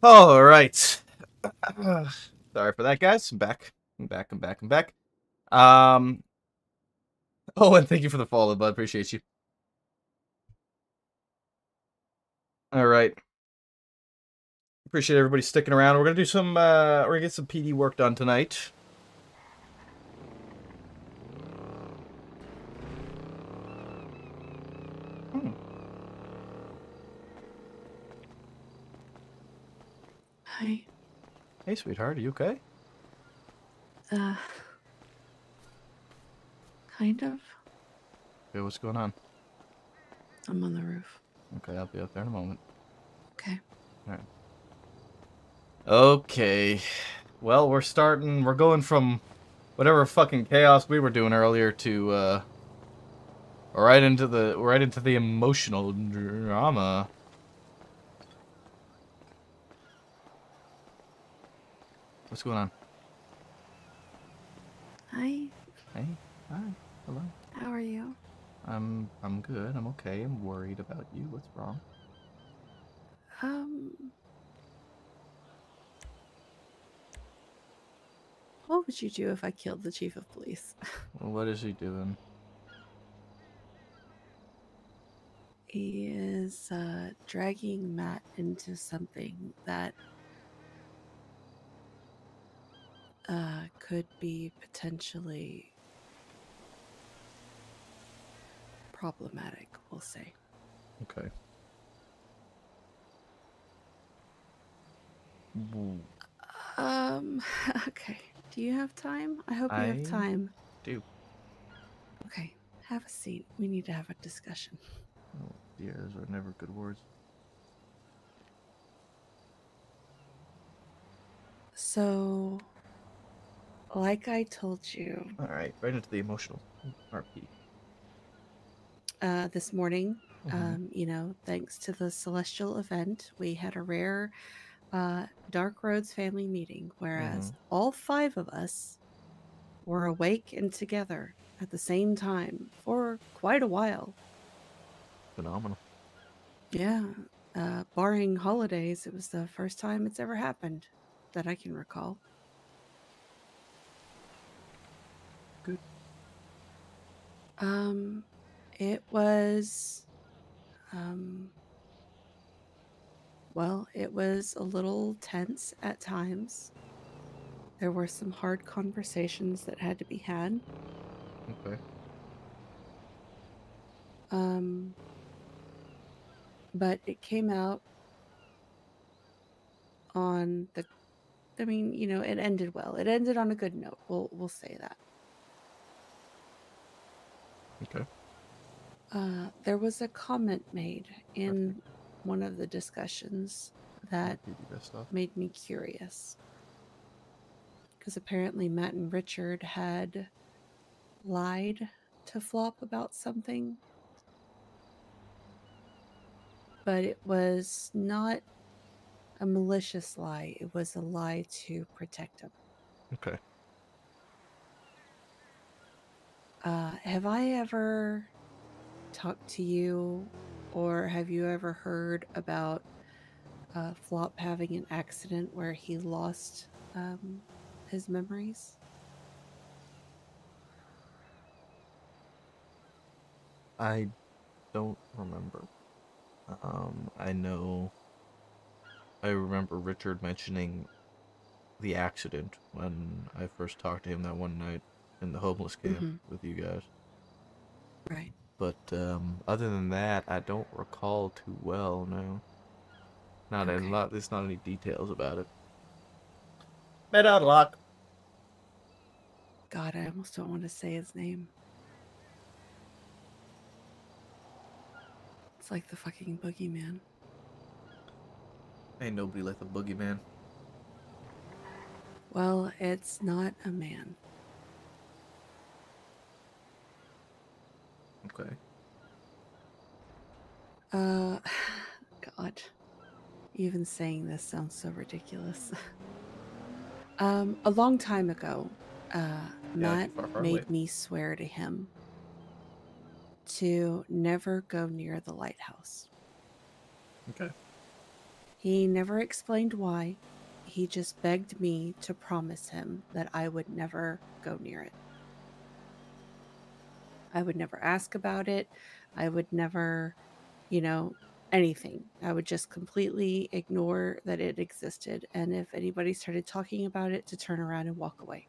All right. Sorry for that, guys. I'm back. I'm back. Um. Oh, and thank you for the follow, bud. Appreciate you. All right. Appreciate everybody sticking around. We're gonna do some. We're gonna get some PD work done tonight. Hi. Hey, sweetheart. Are you okay? Kind of. Okay, what's going on? I'm on the roof. Okay, I'll be up there in a moment. Okay. All right. Okay. Well, we're starting. We're going from whatever fucking chaos we were doing earlier to right into the emotional drama. What's going on? Hi. Hey. Hi. Hello. How are you? I'm good. I'm okay. I'm worried about you. What's wrong? What would you do if I killed the chief of police? Well, what is he doing? He is dragging Matt into something that could be potentially problematic, we'll say. Okay. Okay. Do you have time? I hope you have I time. do. Okay. Have a seat. We need to have a discussion. Oh dear, those are never good words. So, like I told you, All right, right into the emotional RP. this morning, Mm-hmm. thanks to the celestial event, we had a rare Dark Roads family meeting, Mm-hmm. whereas all five of us were awake and together at the same time for quite a while. Phenomenal. Yeah, barring holidays, it was the first time it's ever happened that I can recall. Good. It was, um, well, it was a little tense at times. There were some hard conversations that had to be had. Okay. Um, but it came out on the it ended well. It ended on a good note. We'll say that. Okay. There was a comment made Perfect. in one of the discussions that PD best stuff. made me curious. Because apparently Matt and Richard had lied to Flop about something. But it was not a malicious lie. It was a lie to protect him. Okay. Have I ever talked to you, or have you ever heard about Flop having an accident where he lost his memories? I don't remember. I know. I remember Richard mentioning the accident when I first talked to him that one night in the homeless camp Mm-hmm. with you guys. Right. But other than that, I don't recall too well. No, not a Okay. lot. There's not any details about it. Met out lock. God, I almost don't want to say his name. It's like the fucking boogeyman. Ain't nobody like the boogeyman. Well, it's not a man. Okay. Uh, God. Even saying this sounds so ridiculous. A long time ago, Yeah, not too Matt far, far away. made me swear to him to never go near the lighthouse. Okay. He never explained why. He just begged me to promise him that I would never go near it. I would never ask about it. I would never, you know, anything. I would just completely ignore that it existed. And if anybody started talking about it, to turn around and walk away.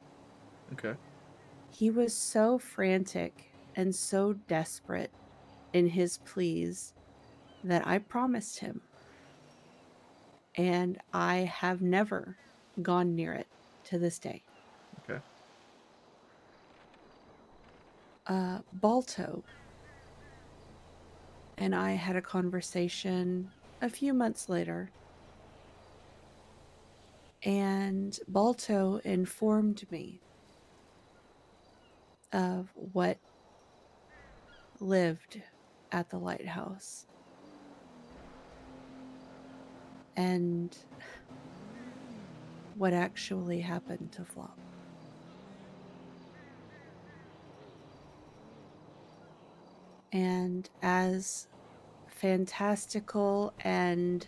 Okay. He was so frantic and so desperate in his pleas that I promised him. And I have never gone near it to this day. Okay. Balto and I had a conversation a few months later, and Balto informed me of what lived at the lighthouse and what actually happened to Flop. And as fantastical and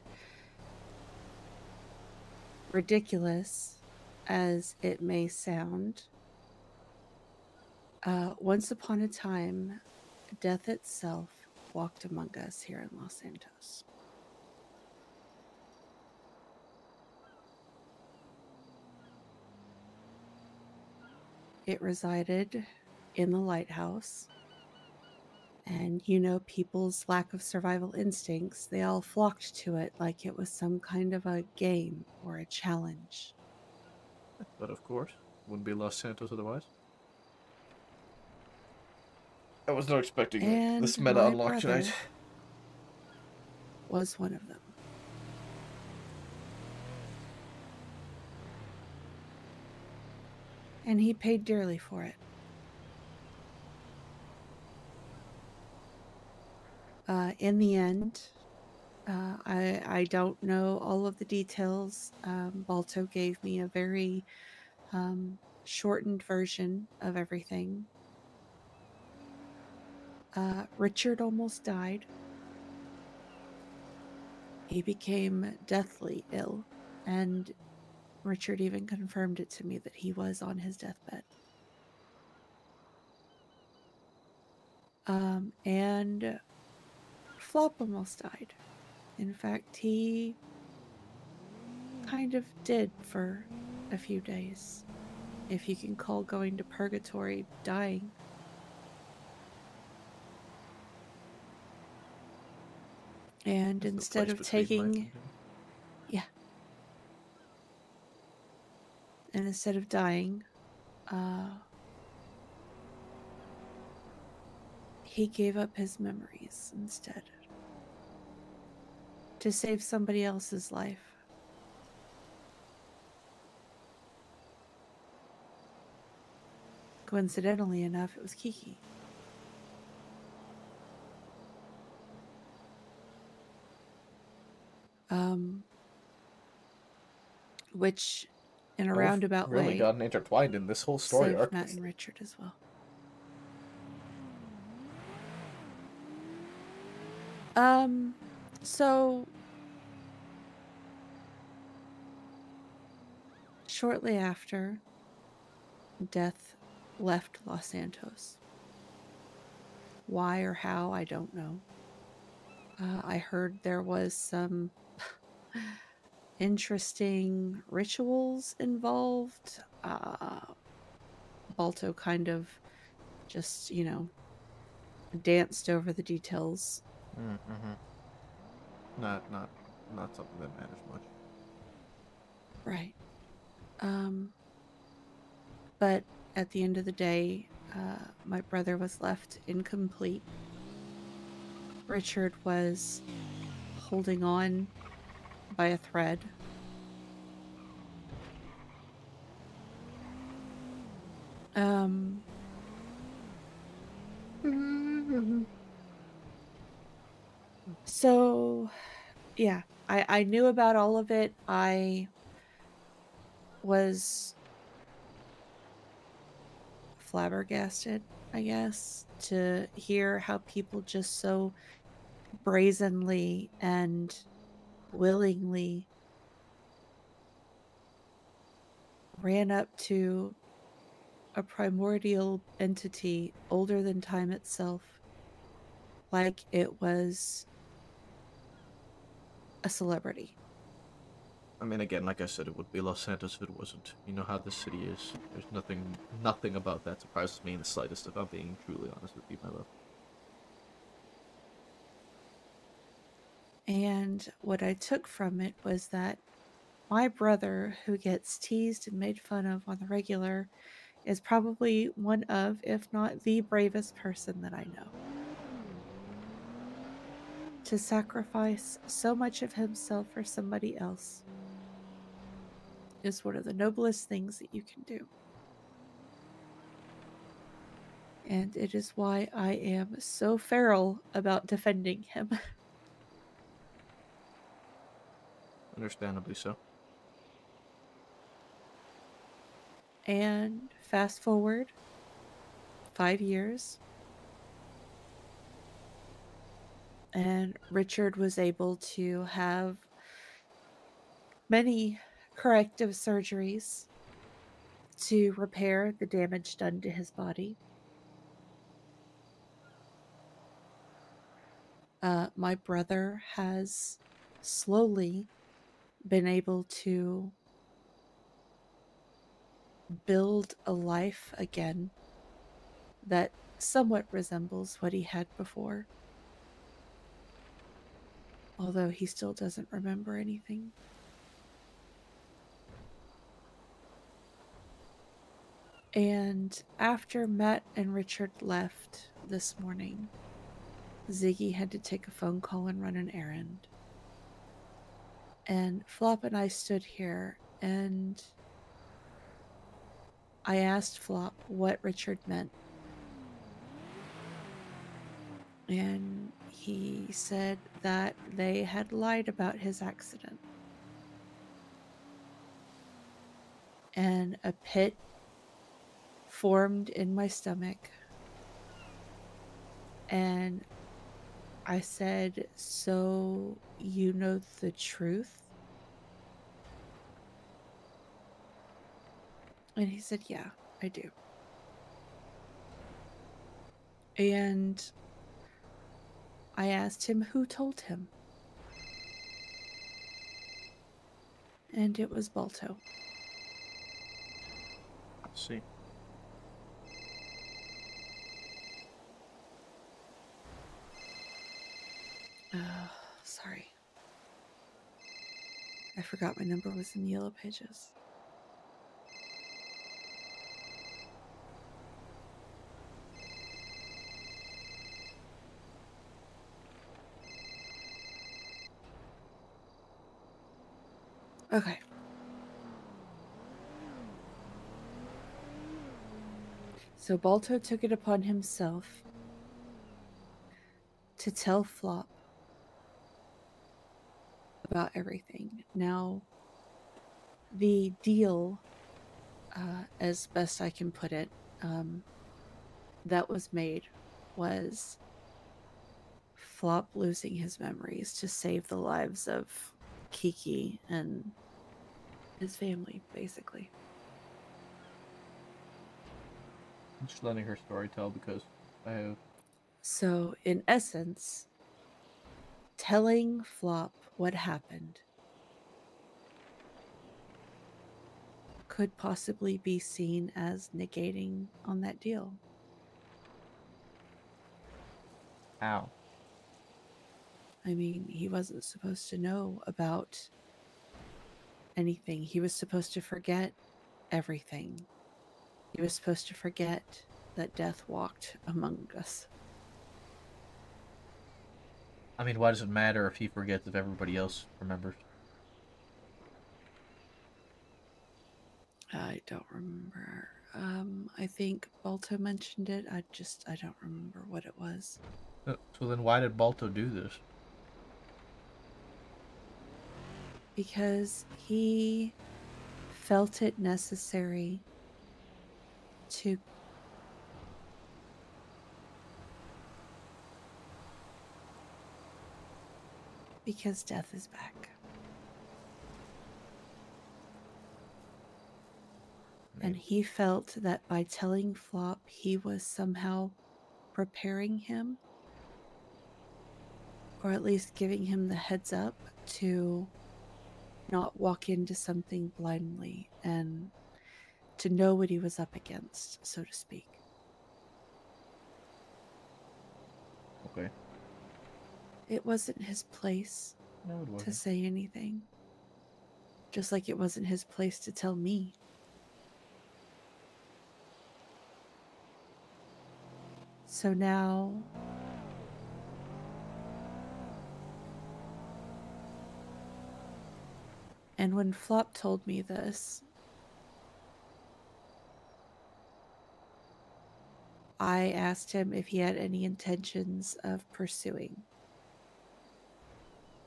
ridiculous as it may sound, once upon a time, death itself walked among us here in Los Santos. It resided in the lighthouse. And people's lack of survival instincts, they all flocked to it like it was some kind of a game or a challenge. But of course, wouldn't be Los Santos otherwise. I was not expecting this And meta my unlock tonight. brother was one of them. And he paid dearly for it. In the end, I don't know all of the details. Balto gave me a very shortened version of everything. Richard almost died. He became deathly ill, and Richard even confirmed it to me that he was on his deathbed. And Flop almost died. In fact, he kind of did for a few days, if you can call going to purgatory dying. And That's the instead place of between life taking, and death. yeah, and instead of dying, he gave up his memories instead to save somebody else's life. Coincidentally enough, it was Kiki. Which, in a Oh, we've roundabout really way, gotten intertwined in this whole story saved arc. Matt and Richard as well. So shortly after, death left Los Santos. Why or how, I don't know. I heard there was some interesting rituals involved. Balto kind of just, danced over the details. Mm-hmm. Not something that matters much. Right. But at the end of the day, my brother was left incomplete. Richard was holding on by a thread. So, yeah, I knew about all of it. I was flabbergasted, I guess, to hear how people just so brazenly and willingly ran up to a primordial entity older than time itself, like it was a celebrity. I mean, again, like I said, it would be Los Santos if it wasn't. You know how this city is. There's nothing about that surprises me in the slightest, if I'm being truly honest with you, my love. And what I took from it was that my brother, who gets teased and made fun of on the regular, is probably one of, if not the bravest person that I know. To sacrifice so much of himself for somebody else is one of the noblest things that you can do. And it is why I am so feral about defending him. Understandably so. And fast forward 5 years, and Richard was able to have many corrective surgeries to repair the damage done to his body. My brother has slowly been able to build a life again that somewhat resembles what he had before, although he still doesn't remember anything. And after Matt and Richard left this morning, Ziggy had to take a phone call and run an errand. And Flop and I stood here, and I asked Flop what Richard meant. And he said that they had lied about his accident. And a pit formed in my stomach. And I said, "So you know the truth?" And he said, "Yeah, I do." And I asked him who told him. And it was Balto. I see. Sorry. I forgot my number was in the yellow pages. Okay. So Balto took it upon himself to tell Flop about everything. Now, the deal, as best I can put it, that was made was Flop losing his memories to save the lives of Kiki and his family, basically. I'm just letting her story tell because I have. So, in essence, telling Flop what happened could possibly be seen as negating on that deal. How? I mean, he wasn't supposed to know about anything. He was supposed to forget everything. He was supposed to forget that death walked among us. I mean, why does it matter if he forgets if everybody else remembers? I don't remember. I think Balto mentioned it. I don't remember what it was. So then why did Balto do this? Because he felt it necessary to because death is back. And Right. he felt that by telling Flop, he was somehow preparing him, or at least giving him the heads up to not walk into something blindly and to know what he was up against, so to speak. Okay. It wasn't his place No, it to wasn't. say anything, just like it wasn't his place to tell me. So now, and when Flop told me this, I asked him if he had any intentions of pursuing.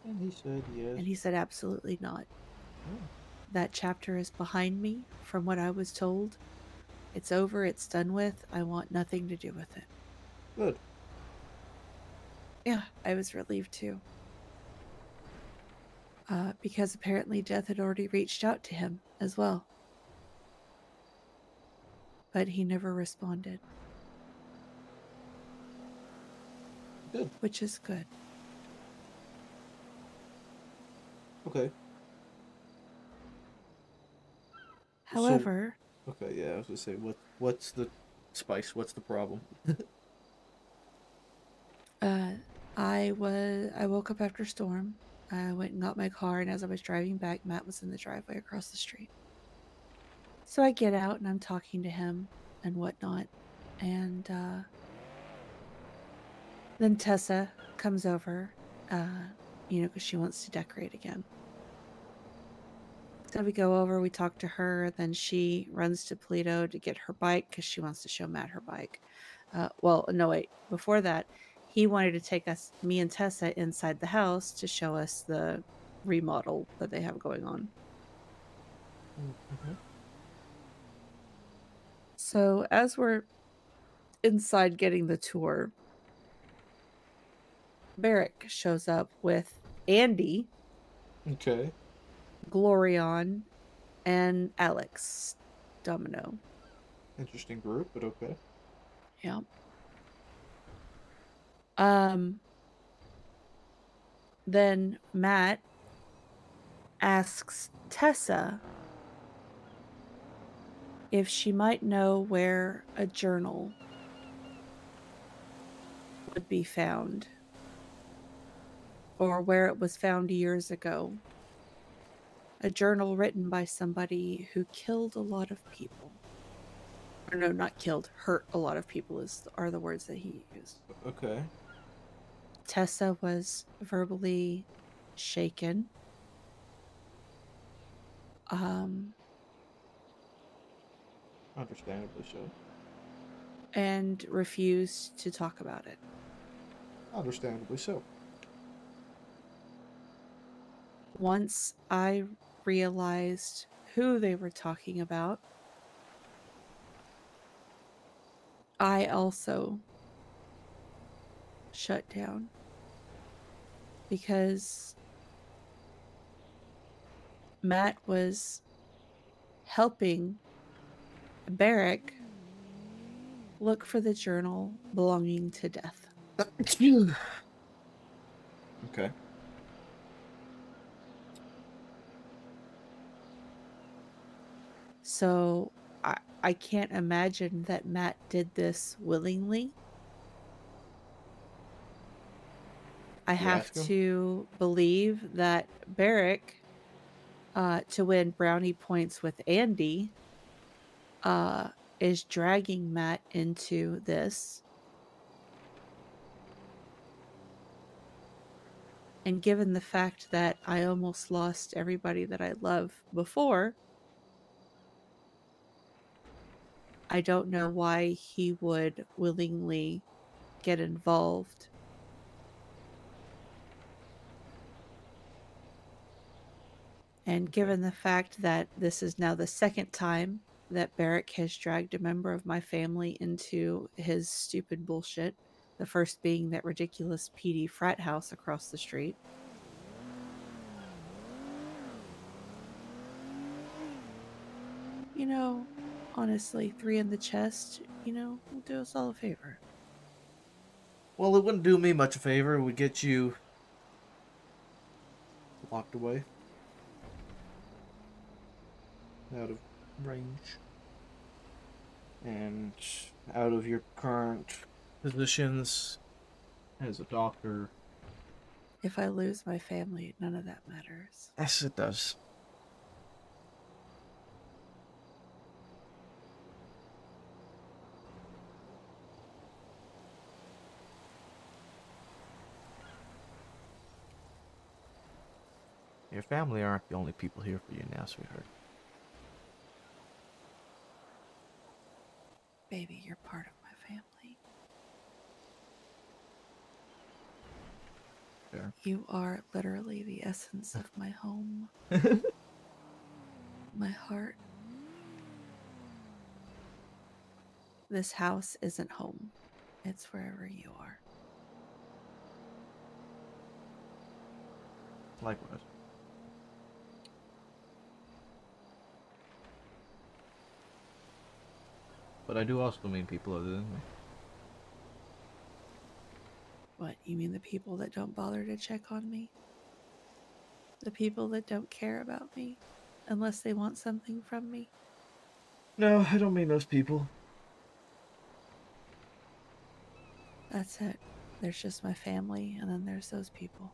And he said yes. And he said, absolutely not. Oh, That chapter is behind me, from what I was told. It's over, it's done with. I want nothing to do with it. good. Yeah, I was relieved too. Because apparently Death had already reached out to him as well. But he never responded, Good. which is good. Okay. So, However, okay, yeah, I was gonna say, what's the spice? What's the problem? uh, I woke up after storm. I went and got my car, and as I was driving back, Matt was in the driveway across the street. So I get out and I'm talking to him and whatnot, and then Tessa comes over, because she wants to decorate again. So we go over, we talk to her, then she runs to Polito to get her bike because she wants to show Matt her bike. Well, no, wait. Before that, he wanted to take me and Tessa, inside the house to show us the remodel that they have going on. Mm-hmm. So as we're inside getting the tour, Barrick shows up with Andy, Okay. Glorion, and Alex Domino. Interesting group, but okay. Yeah. Um. Then Matt asks Tessa if she might know where a journal would be found, or where it was found years ago. A journal written by somebody who killed a lot of people. Or no, not killed, hurt a lot of people are the words that he used. Okay. Tessa was verbally shaken, um, Understandably so. and refused to talk about it. Understandably so. Once I realized who they were talking about, I also shut down because Matt was helping Barrick look for the journal belonging to Death. Okay. So I can't imagine that Matt did this willingly. I Did you have ask him? to believe that Barrick, to win brownie points with Andy, uh, is dragging Matt into this. And given the fact that I almost lost everybody that I love before, I don't know why he would willingly get involved. And Okay. given the fact that this is now the second time that Barrick has dragged a member of my family into his stupid bullshit, the first being that ridiculous PD frat house across the street. You know, Honestly, 3 in the chest, will do us all a favor. Well, it wouldn't do me much a favor. It would get you locked away. Out of range. And out of your current positions as a doctor. If I lose my family, none of that matters. Yes, it does. Your family aren't the only people here for you now, sweetheart. Baby, you're part of my family. Fair. You are literally the essence of my home. My heart. This house isn't home. It's wherever you are. Likewise. But I do also mean people other than me. What, you mean the people that don't bother to check on me? The people that don't care about me unless they want something from me? No, I don't mean those people. That's it. There's just my family, and then there's those people.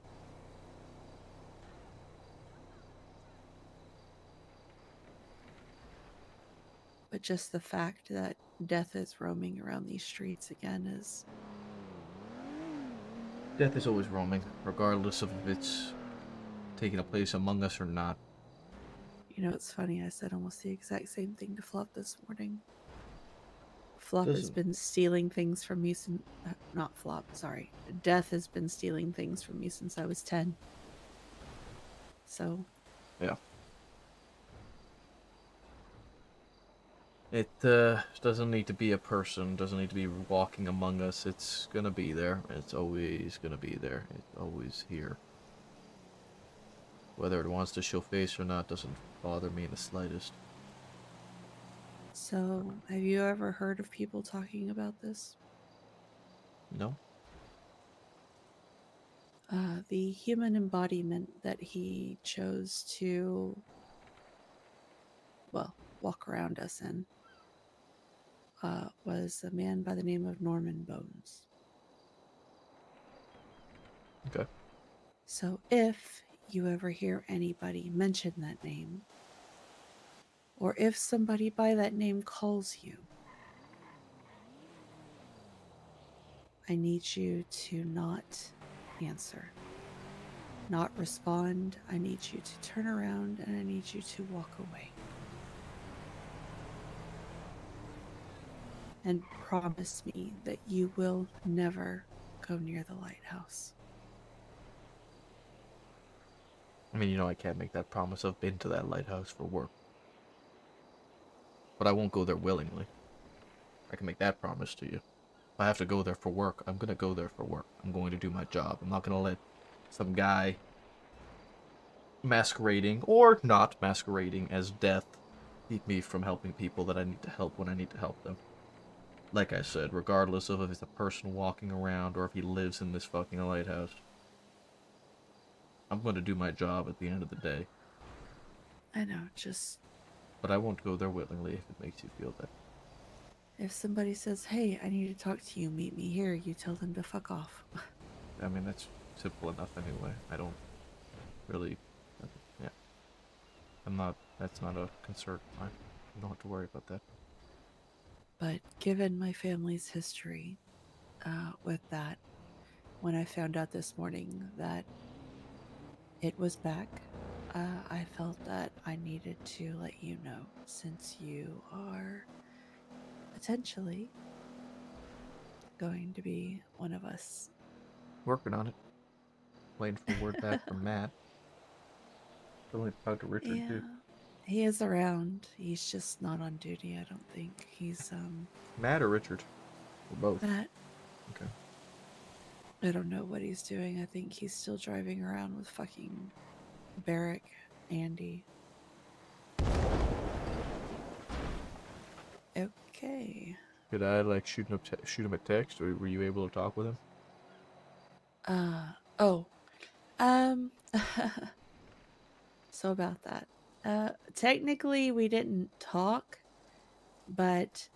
But just the fact that death is roaming around these streets again is... Death is always roaming, regardless of if it's taking a place among us or not. You know, it's funny, I said almost the exact same thing to Flop this morning. Flop has Doesn't. been stealing things from me since... not Flop, sorry. Death has been stealing things from me since I was 10. So... Yeah. It doesn't need to be a person, doesn't need to be walking among us. It's gonna be there. It's always gonna be there. It's always here. Whether it wants to show face or not doesn't bother me in the slightest. So, have you ever heard of people talking about this? No? The human embodiment that he chose to, well, walk around us in was a man by the name of Norman Bones. Okay. So if you ever hear anybody mention that name, or if somebody by that name calls you, I need you to not answer, not respond. I need you to turn around and I need you to walk away. And promise me that you will never go near the lighthouse. I mean, I can't make that promise. I've been to that lighthouse for work. But I won't go there willingly. I can make that promise to you. If I have to go there for work, I'm gonna go there for work. I'm going to do my job. I'm not gonna let some guy masquerading, or not masquerading, as death keep me from helping people that I need to help when I need to help them. Like I said, regardless of if it's a person walking around or if he lives in this fucking lighthouse, I'm gonna do my job at the end of the day. I know, just... But I won't go there willingly if it makes you feel that. If somebody says, hey, I need to talk to you, meet me here, you tell them to fuck off. I mean, that's simple enough anyway. I don't really... Yeah. That's not a concern of mine. You don't have to worry about that. But given my family's history with that, when I found out this morning that it was back, I felt that I needed to let you know, since you are potentially going to be one of us. Working on it. Waiting for word back from Matt. Still need to talk to Richard, Yeah, too. he is around. He's just not on duty, I don't think. He's, Matt or Richard? Or both? Matt. Okay. I don't know what he's doing. I think he's still driving around with fucking Barrick, Andy. Okay. Could I like shoot him a text, or were you able to talk with him? Oh. Um so about that. Technically we didn't talk, but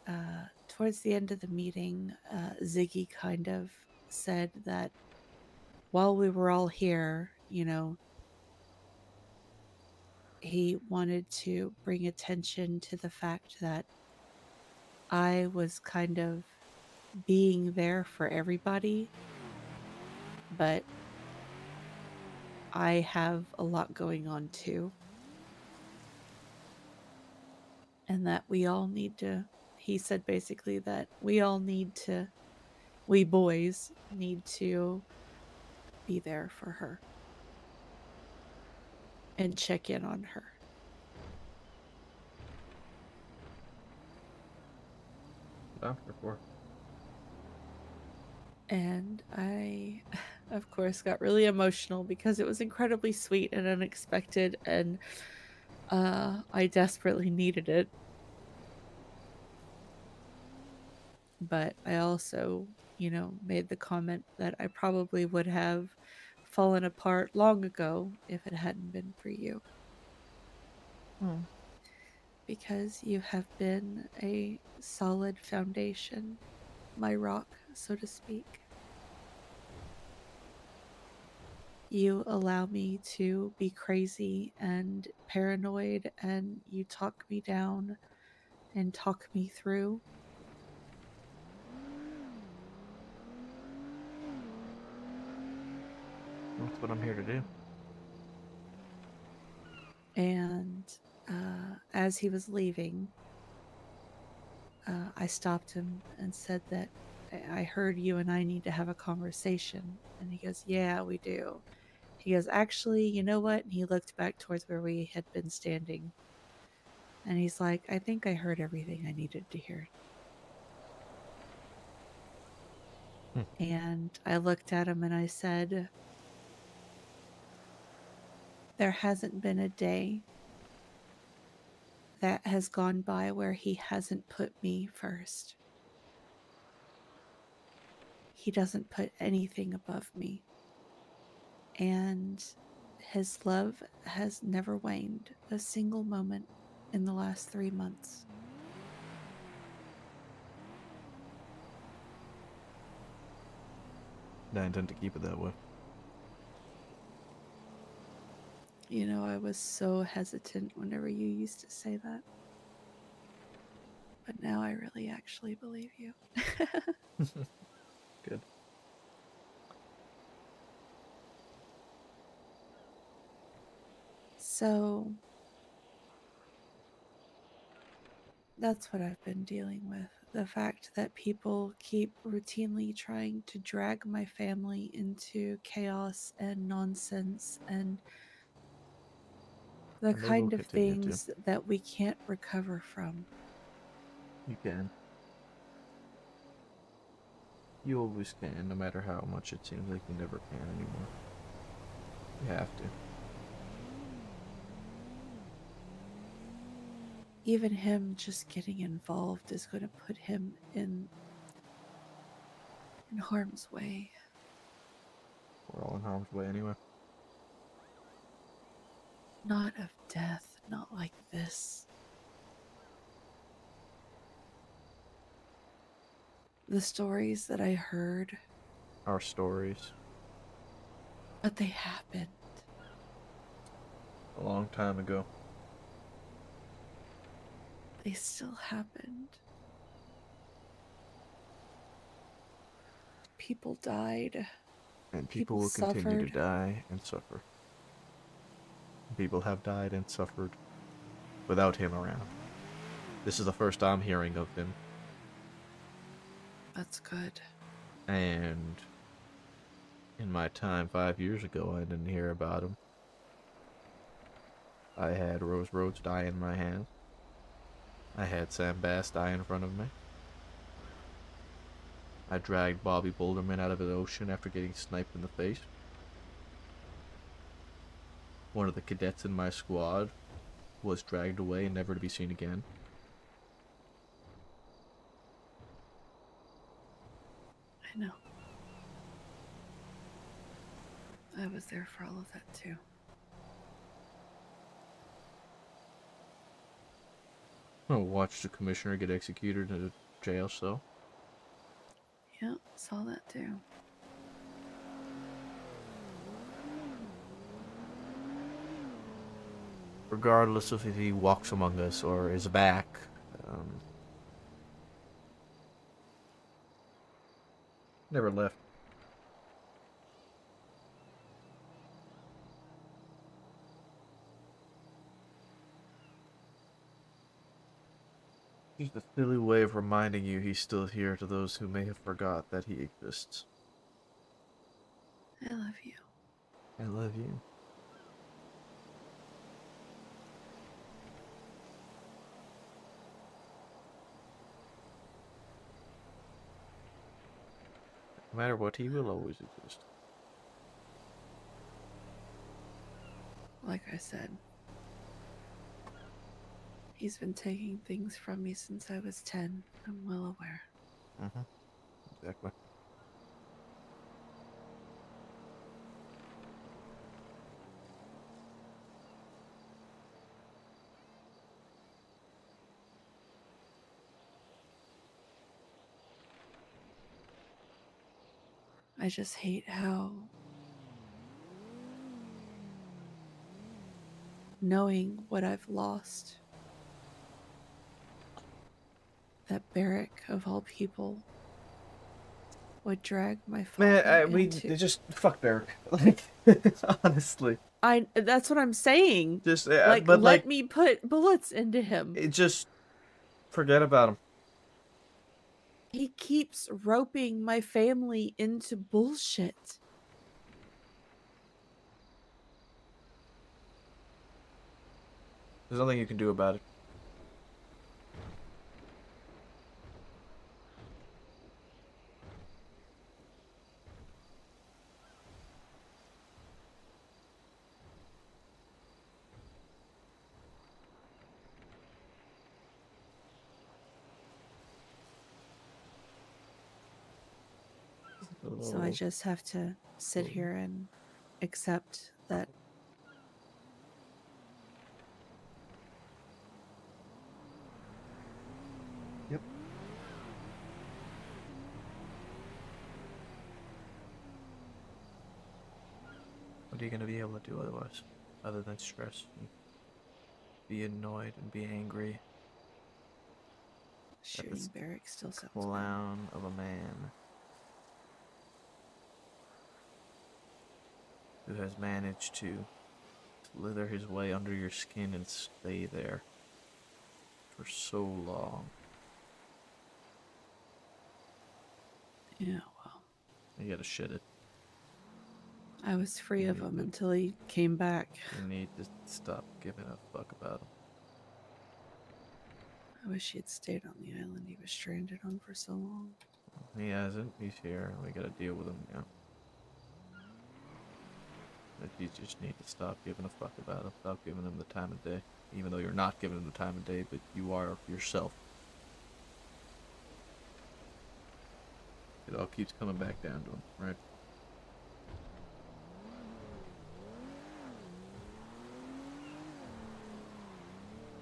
towards the end of the meeting, Ziggy kind of said that while we were all here, he wanted to bring attention to the fact that I was kind of being there for everybody, but I have a lot going on too. And that we all need to, he said basically that we boys need to be there for her and check in on her. After 4. And I, of course, got really emotional because it was incredibly sweet and unexpected, and I desperately needed it. But I also, made the comment that I probably would have fallen apart long ago if it hadn't been for you, Hmm. because you have been a solid foundation, my rock, so to speak. You allow me to be crazy and paranoid, and you talk me down and talk me through. That's what I'm here to do. And as he was leaving, I stopped him and said that I heard you and I need to have a conversation. And he goes, "Yeah, we do." He goes, "Actually, you know what?" And he looked back towards where we had been standing. And he's like, "I think I heard everything I needed to hear." Hmm. And I looked at him and I said, "There hasn't been a day that has gone by where he hasn't put me first. He doesn't put anything above me. And his love has never waned a single moment in the last 3 months." I intend to keep it that way. I was so hesitant whenever you used to say that. But now I really actually believe you. Good. So that's what I've been dealing with. The fact that people keep routinely trying to drag my family into chaos and nonsense and the And they will kind of continue to. things that we can't recover from. You can. You always can, no matter how much it seems like you never can anymore. You have to. Even him just getting involved is going to put him in harm's way. We're all in harm's way anyway. Not of death, not like this. The stories that I heard, Our stories. but they happened. A long time ago. They still happened. People died. And people People will continue to suffered. die and suffer. People have died and suffered without him around. This is the first I'm hearing of him. That's good. And in my time 5 years ago, I didn't hear about him. I had Rose Rhodes die in my hands. I had Sam Bass die in front of me. I dragged Bobby Boulderman out of the ocean after getting sniped in the face. One of the cadets in my squad was dragged away and never to be seen again. I know. I was there for all of that too. Watch the commissioner get executed in a jail cell. Yeah, saw that too. Regardless of if he walks among us or is back, never left. Just a silly way of reminding you he's still here to those who may have forgot that he exists. I love you. I love you. No matter what, he will always exist. Like I said, he's been taking things from me since I was 10. I'm well aware. Mm-hmm. Exactly. I just hate how knowing what I've lost, that Barrick of all people would drag my father Man, into. they just fuck Barrick. Like, honestly, That's what I'm saying. just Like, but let like me put bullets into him. it just forget about him. He keeps roping my family into bullshit. There's nothing you can do about it. So I just have to sit here and accept that Yep. What are you gonna be able to do otherwise, other than stress and be annoyed and be angry at shooting this Barrick still sounds bad. clown of a man who has managed to slither his way under your skin and stay there for so long? Yeah, well, You gotta shit it. I was free You of need him to- until he came back. You need to stop giving a fuck about him. I wish he had stayed on the island he was stranded on for so long. He hasn't. He's here. We gotta deal with him now. But you just need to stop giving a fuck about him. Stop giving him the time of day. Even though you're not giving him the time of day, but you are yourself. It all keeps coming back down to him, right?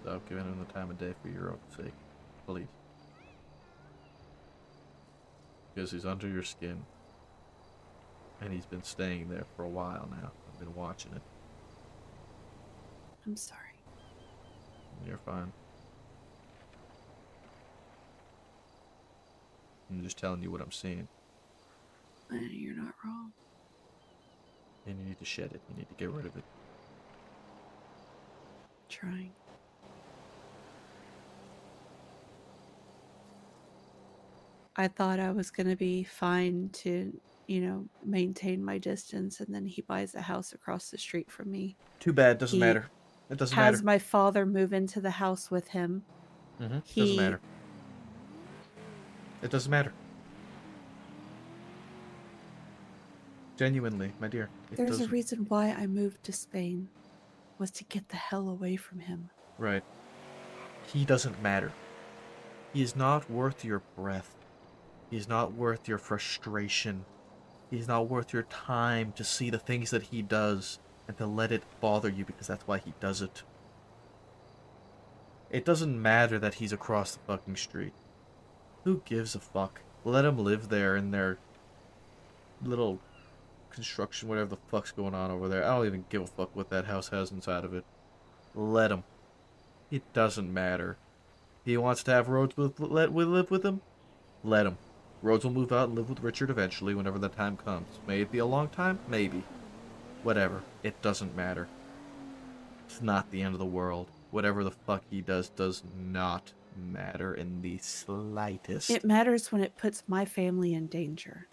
Stop giving him the time of day for your own sake. Please. Because he's under your skin. And he's been staying there for a while now. I've been watching it. I'm sorry. You're fine. I'm just telling you what I'm seeing. You're not wrong. And you need to shed it. You need to get rid of it. Trying. I thought I was going to be fine to, maintain my distance, and then he buys a house across the street from me. Too bad. Doesn't He matter. It doesn't has matter. my father move into the house with him. Doesn't matter. It doesn't matter. Genuinely, my dear. There's a reason why I moved to Spain, was to get the hell away from him. Right. He doesn't matter. He is not worth your breath. He's not worth your frustration. He's not worth your time to see the things that he does and to let it bother you because that's why he does it. It doesn't matter that he's across the fucking street. Who gives a fuck? Let him live there in their little construction, whatever the fuck's going on over there. I don't even give a fuck what that house has inside of it. Let him. It doesn't matter. He wants to have Rhodes live with him? Let him. Rhodes will move out and live with Richard eventually whenever the time comes. May it be a long time? Maybe. Whatever. It doesn't matter. It's not the end of the world. Whatever the fuck he does not matter in the slightest. It matters when it puts my family in danger.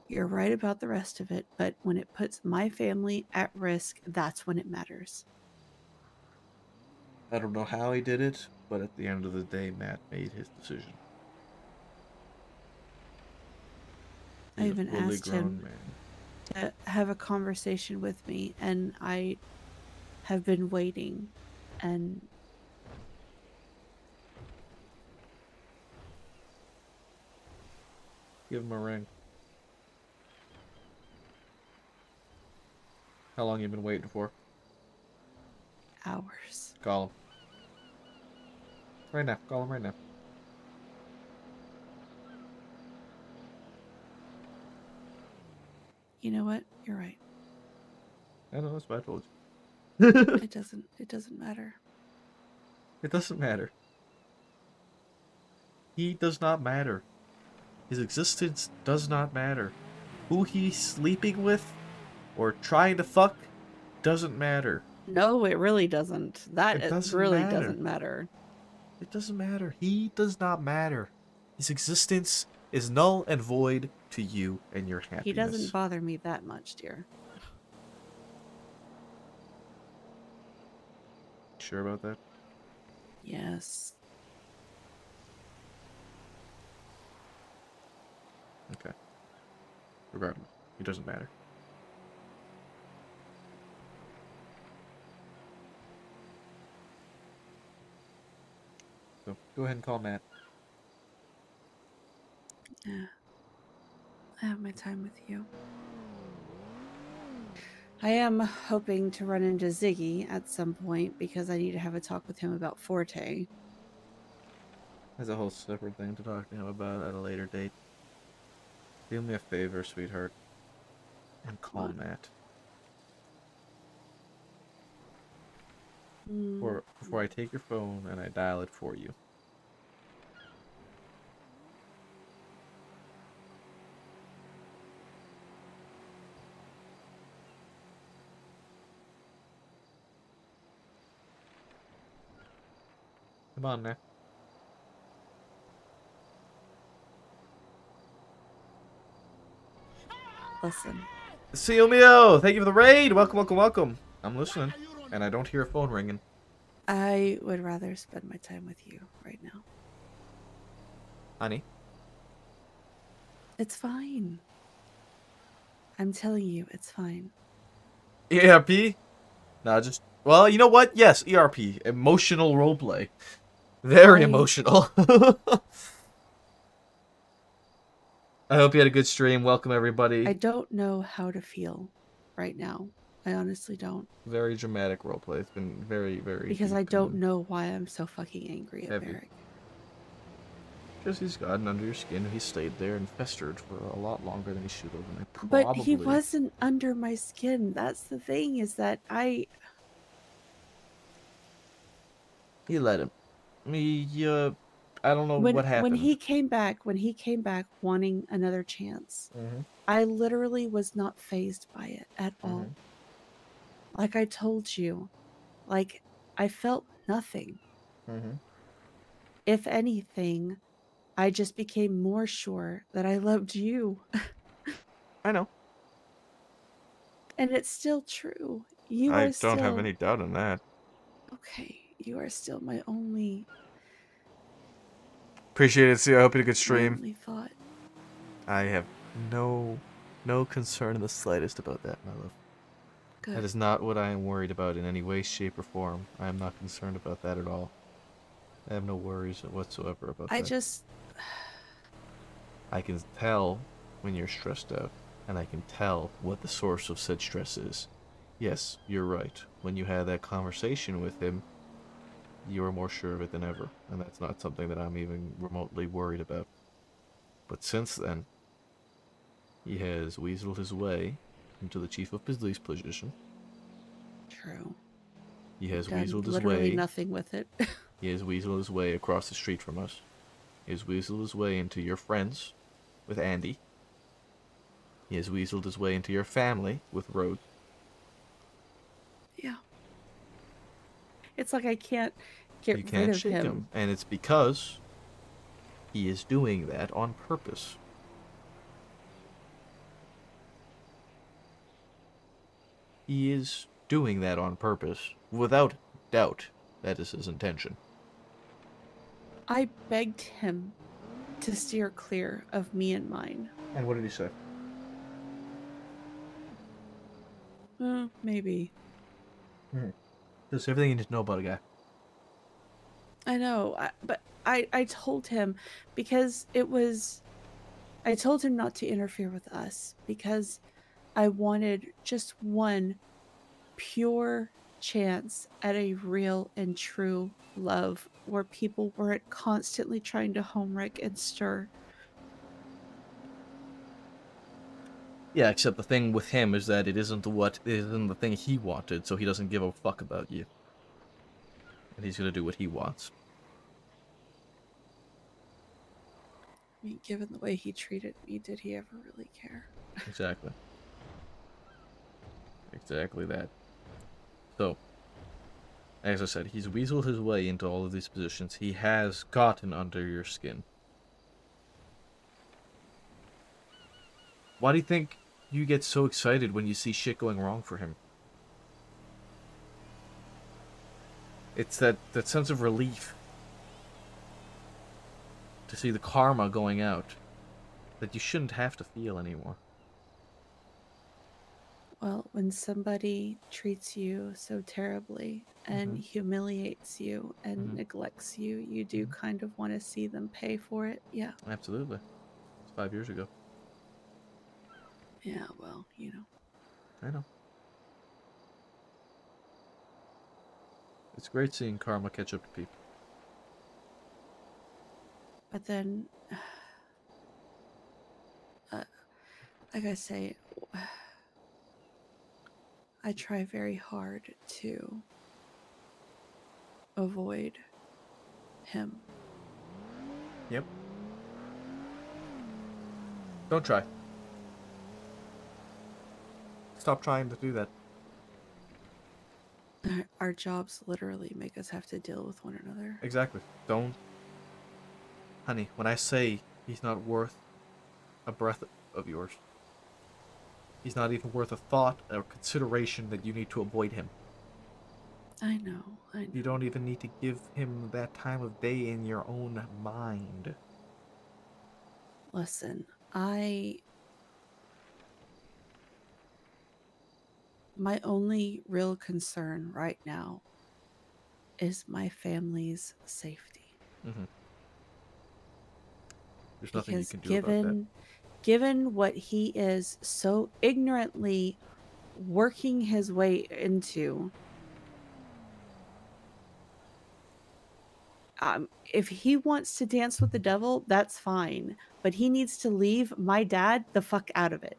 You're right about the rest of it, but when it puts my family at risk, that's when it matters. I don't know how he did it, but at the end of the day, Matt made his decision. I even asked him to have a conversation with me, and I have been waiting, and give him a ring. How long you been waiting for? hours. Call him. Right now. Call him right now. You know what? You're right. I know, that's what I told you. It doesn't matter. It doesn't matter. He does not matter. His existence does not matter. Who he's sleeping with or trying to fuck doesn't matter. No, it really doesn't. That doesn't really matter. doesn't matter. It doesn't matter. He does not matter. His existence is null and void to you and your happiness. He doesn't bother me that much, dear. Sure about that? Yes. Okay. Regardless, it doesn't matter. So, go ahead and call Matt. Yeah. I have my time with you. I am hoping to run into Ziggy at some point because I need to have a talk with him about Forte. There's a whole separate thing to talk to him about at a later date. Do me a favor, sweetheart. And call Matt. Before I take your phone and I dial it for you. Come on, Matt. Listen. Seal Mio, thank you for the raid. Welcome, welcome, welcome. I'm listening, and I don't hear a phone ringing. I would rather spend my time with you right now. Honey? It's fine. I'm telling you, it's fine. ERP? No, just... Well, you know what? Yes, ERP. Emotional roleplay. Very emotional. I hope you had a good stream. Welcome, everybody. I don't know how to feel right now. I honestly don't. Very dramatic roleplay. It's been very, very... Because I don't know why I'm so fucking angry at Barrick. Because he's gotten under your skin and he stayed there and festered for a lot longer than he should have. And But he wasn't under my skin. That's the thing, is that He let him. I don't know what happened. When he came back wanting another chance, I literally was not fazed by it at all. Like I told you, like I felt nothing. If anything, I just became more sure that I loved you. I know. And it's still true. I don't have any doubt in that. Okay, you are still my only... Appreciate it, see. I hope you had a good stream. My only thought. I have no concern in the slightest about that, my love. That Good. is not what I am worried about in any way, shape, or form. I am not concerned about that at all. I have no worries whatsoever about I that. just. I can tell when you're stressed out, and I can tell what the source of said stress is. Yes, you're right. When you had that conversation with him, you were more sure of it than ever, and that's not something that I'm even remotely worried about. But since then, he has weaseled his way into the chief of police position. True. He has Done weaseled his literally way. nothing with it. He has weaseled his way across the street from us. He has weaseled his way into your friends with Andy. He has weaseled his way into your family with Rhodes. Yeah. It's like I can't get You rid can't of shake him. him, and it's because he is doing that on purpose. He is doing that on purpose. Without doubt, that is his intention. I begged him to steer clear of me and mine. And what did he say? Maybe. That's everything you need to know about a guy. I know, but I told him because it was. I told him not to interfere with us because I wanted just one pure chance at a real and true love where people weren't constantly trying to homewreck and stir. Yeah, except the thing with him is that it isn't the thing he wanted, so he doesn't give a fuck about you. And he's gonna do what he wants. I mean, given the way he treated me, did he ever really care? Exactly. Exactly that. So, as I said, he's weaseled his way into all of these positions. He has gotten under your skin. Why do you think you get so excited when you see shit going wrong for him? It's that sense of relief to see the karma going out that you shouldn't have to feel anymore. Well, when somebody treats you so terribly and Mm-hmm. humiliates you and Mm-hmm. neglects you, you do Mm-hmm. kind of want to see them pay for it. Yeah. Absolutely. It's 5 years ago. Yeah, well, you know. I know. It's great seeing karma catch up to people. But then, like I say, I try very hard to avoid him. Yep. Don't try. Stop trying to do that. Our jobs literally make us have to deal with one another. Exactly. Don't. Honey, when I say he's not worth a breath of yours, he's not even worth a thought or consideration that you need to avoid him. I know, I You know. don't even need to give him that time of day in your own mind. Listen, my only real concern right now is my family's safety. Mm-hmm. There's nothing you Because can do about that. given what he is so ignorantly working his way into, if he wants to dance with the devil, that's fine, but he needs to leave my dad the fuck out of it.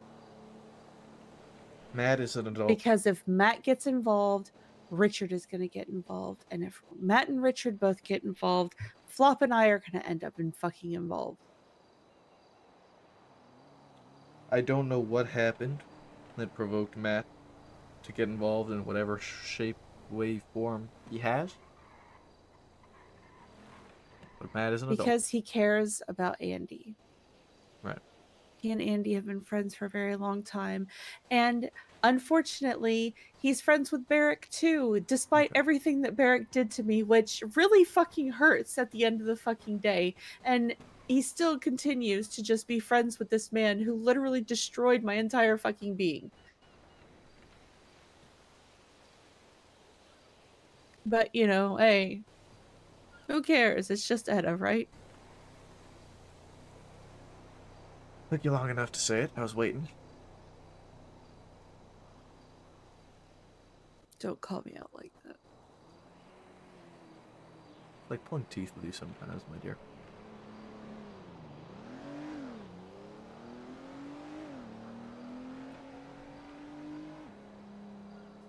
Matt is an adult. Because if Matt gets involved, Richard is going to get involved, and if Matt and Richard both get involved, Flop and I are going to end up in fucking involved. I don't know what happened that provoked Matt to get involved in whatever shape, way, form he has. But Matt is an adult. Because he cares about Andy. Right. He and Andy have been friends for a very long time. And unfortunately, he's friends with Barrick too, despite Okay. everything that Barrick did to me, which really fucking hurts at the end of the fucking day. And he still continues to just be friends with this man who literally destroyed my entire fucking being. But, you know, hey, who cares? It's just Edda, right? Took you long enough to say it. I was waiting. Don't call me out like that. It's like pulling teeth with you sometimes, my dear.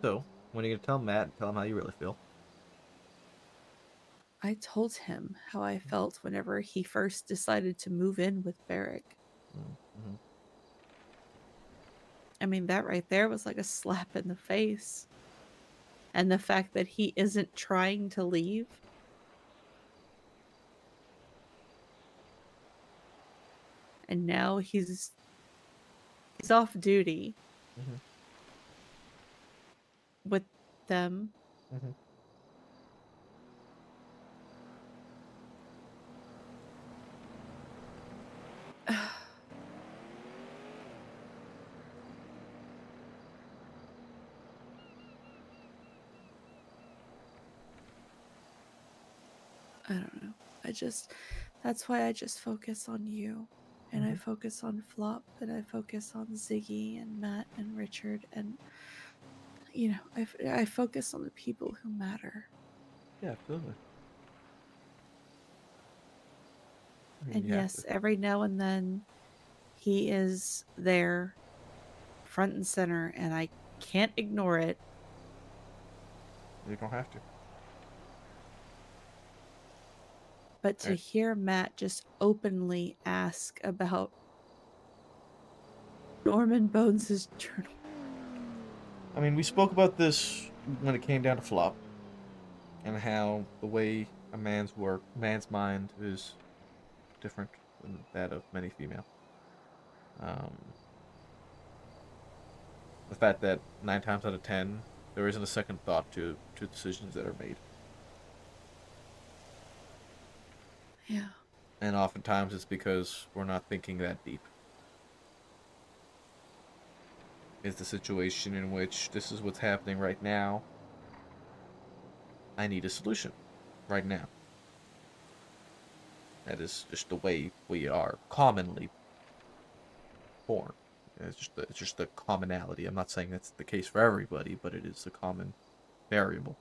So, when are you gonna tell Matt and tell him how you really feel? I told him how I felt whenever he first decided to move in with Barrick. Mm-hmm. I mean, that right there was like a slap in the face. And the fact that he isn't trying to leave. And now he's off duty Mm-hmm. with them. Mm-hmm. I don't know. That's why I just focus on you. And I Mm-hmm. focus on Flop, and I focus on Ziggy and Matt and Richard. And, you know, I focus on the people who matter. Yeah, absolutely. I mean, And you have to. yes, every now and then he is there front and center, and I can't ignore it. You don't have to. But All to right. hear Matt just openly ask about Norman Bones' journal. I mean, we spoke about this when it came down to flop, and how the way a man's mind is different than that of many female. Um, the fact that 9 times out of 10 there isn't a second thought to decisions that are made, Yeah. and oftentimes it's because we're not thinking that deep. Is the situation in which this is what's happening right now? I need a solution right now. That is just the way we are commonly born. It's just a commonality. I'm not saying that's the case for everybody, but it is a common variable.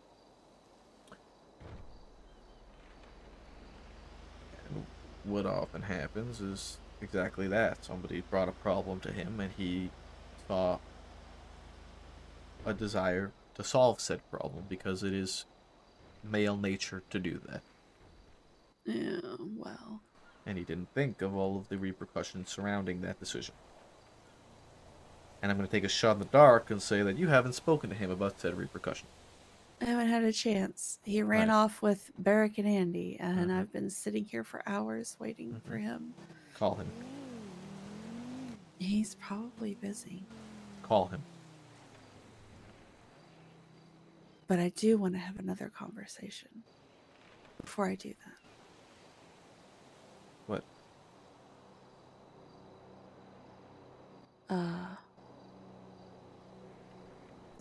And what often happens is exactly that. Somebody brought a problem to him, and he saw a desire to solve said problem because it is male nature to do that. Yeah, well. And he didn't think of all of the repercussions surrounding that decision. And I'm going to take a shot in the dark and say that you haven't spoken to him about said repercussion. I haven't had a chance. He ran Right. off with Barrick and Andy, and Mm-hmm. I've been sitting here for hours waiting Mm-hmm. for him. Call him. He's probably busy. Call him. But I do want to have another conversation before I do What? that.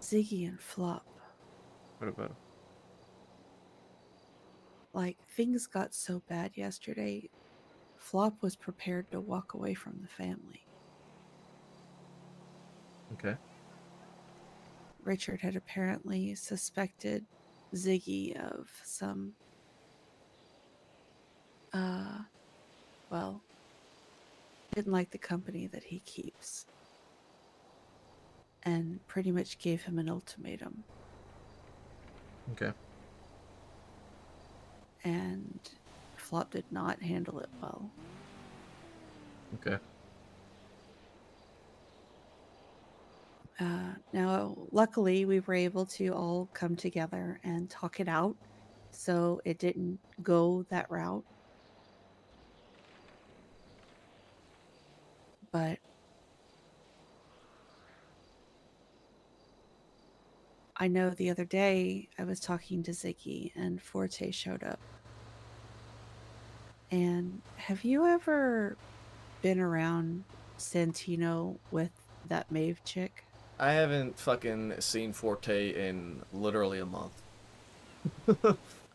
Ziggy and Flop. What about him? Like, things got so bad yesterday, Flop was prepared to walk away from the family. Okay. Richard had apparently suspected Ziggy of some, uh, well, didn't like the company that he keeps, and pretty much gave him an ultimatum. Okay. And Flop did not handle it well. Okay. Now, luckily, we were able to all come together and talk it out, so it didn't go that route. But I know the other day I was talking to Ziggy and Forte showed up. And have you ever been around Santino with that Maeve chick? I haven't fucking seen Forte in literally a month.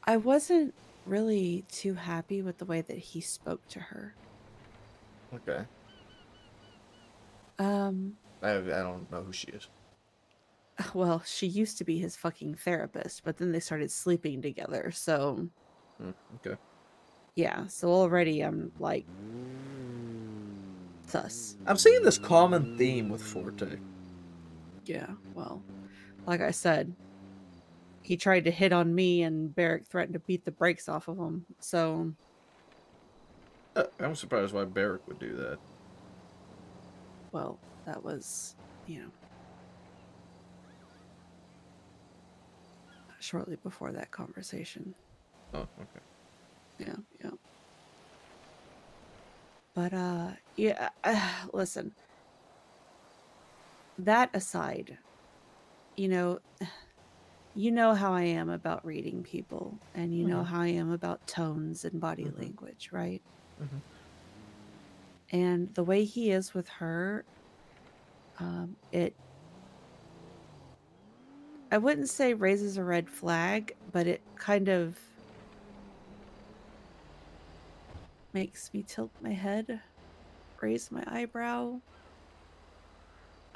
I wasn't really too happy with the way that he spoke to her. Okay. Um, I don't know who she is. well, she used to be his fucking therapist, but then they started sleeping together. So, Okay. yeah. So already I'm like, sus. I'm seeing this common theme with Forte. Yeah. Well, like I said, he tried to hit on me and Barrick threatened to beat the brakes off of him. So, I'm surprised why Barrick would do that. well, that was, you know, shortly before that conversation. Oh, okay. Yeah. Yeah. But, yeah, listen, that aside, you know, you know how I am about reading people, and you know Mm-hmm. how I am about tones and body Mm-hmm. language, right? Mm-hmm. And the way he is with her, it, I wouldn't say raises a red flag, but it kind of makes me tilt my head, raise my eyebrow.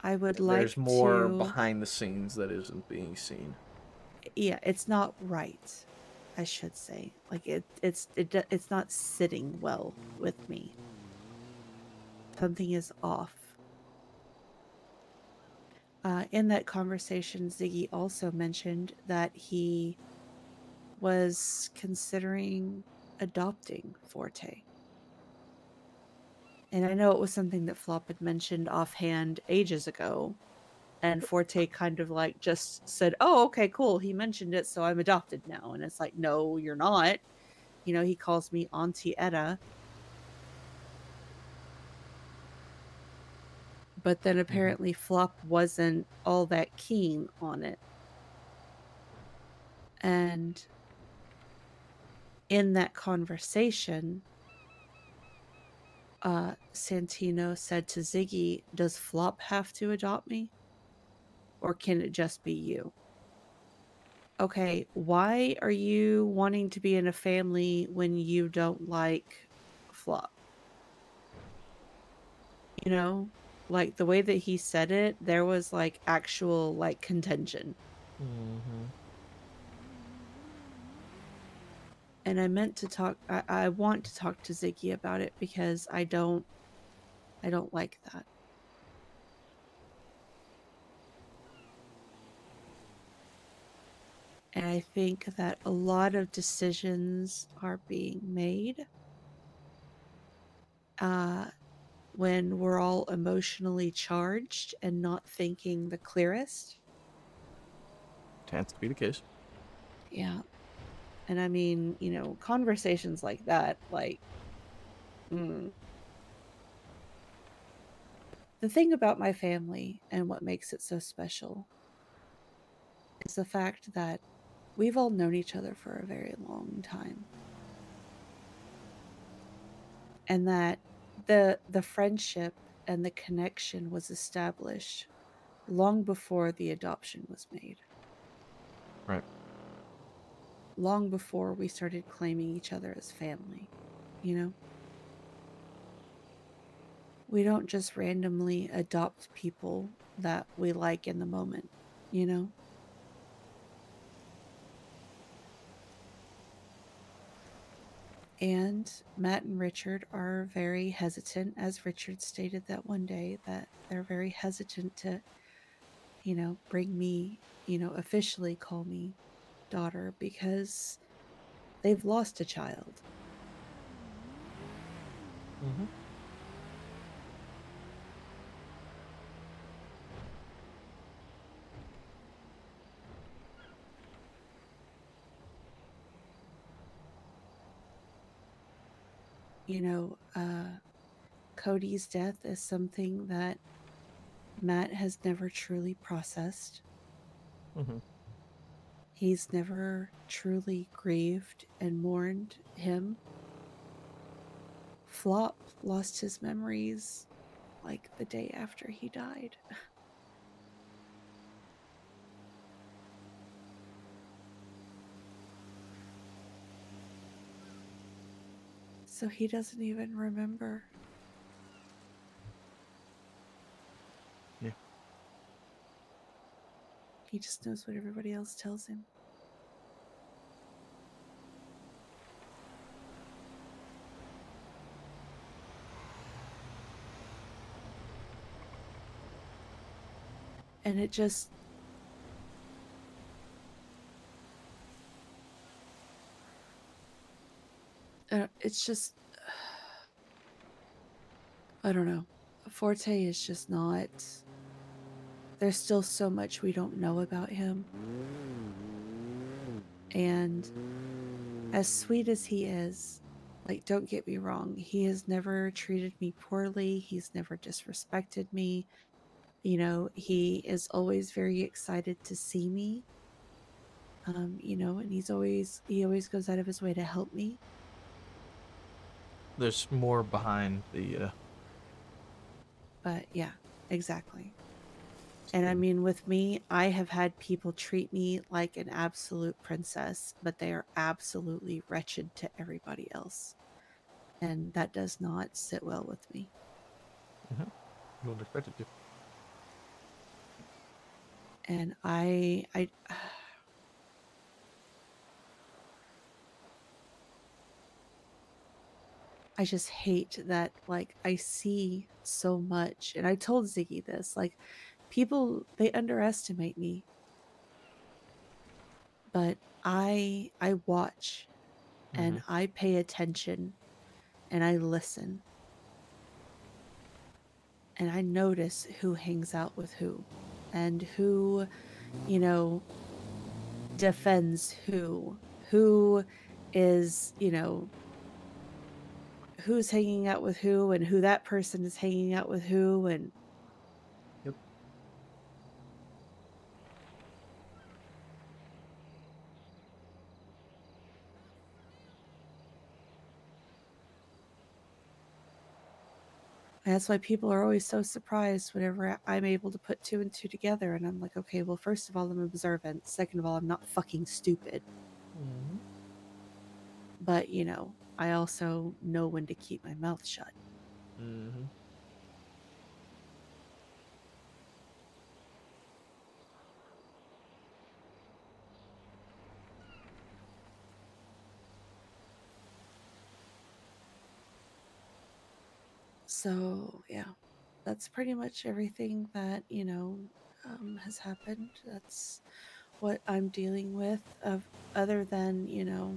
I would There's like more to, behind the scenes that isn't being seen. yeah, it's not right. I should say, like it's not sitting well with me. Something is off. In that conversation, Ziggy also mentioned that he was considering adopting Forte. And I know it was something that Flop had mentioned offhand ages ago. And Forte kind of like just said, "Oh, okay, cool. He mentioned it, so I'm adopted now." And it's like, no, you're not. You know, he calls me Auntie Etta. But then Mm-hmm. apparently Flop wasn't all that keen on it. And in that conversation, Santino said to Ziggy, "Does Flop have to adopt me? Or can it just be you?" Okay, why are you wanting to be in a family when you don't like Flop? You know, like the way that he said it, there was like actual like contention. Mm-hmm. And I meant to talk, I want to talk to Ziggy about it because I don't like that. And I think that a lot of decisions are being made uh, when we're all emotionally charged and not thinking the clearest. Tends to be the case. Yeah. And I mean, you know, conversations like that, like, mm. The thing about my family and what makes it so special is the fact that we've all known each other for a very long time. And that the friendship and the connection was established long before the adoption was made, Right. long before we started claiming each other as family. You know, we don't just randomly adopt people that we like in the moment, you know? And Matt and Richard are very hesitant, as Richard stated that one day, that they're very hesitant to, you know, bring me, you know, officially call me daughter because they've lost a child. Mm-hmm. You know, Cody's death is something that Matt has never truly processed. Mm-hmm. He's never truly grieved and mourned him. Flop lost his memories like the day after he died. So he doesn't even remember. Yeah. He just knows what everybody else tells him. And it just, it's just, I don't know. Forte is just not, there's still so much we don't know about him. And as sweet as he is, like, don't get me wrong, he has never treated me poorly. He's never disrespected me. You know, he is always very excited to see me. You know, and he always goes out of his way to help me. There's more behind the But yeah, exactly. And I screen. mean, with me, I have had people treat me like an absolute princess, but they are absolutely wretched to everybody else. And that does not sit well with me. Mm-hmm. You wouldn't expect it to. And I just hate that, like, I see so much. And I told Ziggy this, like, people, they underestimate me, but I watch Mm-hmm. and I pay attention and I listen and I notice who hangs out with who and who, you know, defends who is, you know, who's hanging out with who and who that person is hanging out with who. And Yep. that's why people are always so surprised whenever I'm able to put two and two together. And I'm like, okay, well, first of all, I'm observant. Second of all, I'm not fucking stupid. Mm-hmm. But, you know, I also know when to keep my mouth shut. Mm-hmm. So, yeah, that's pretty much everything that, you know, has happened. That's what I'm dealing with, of other than, you know,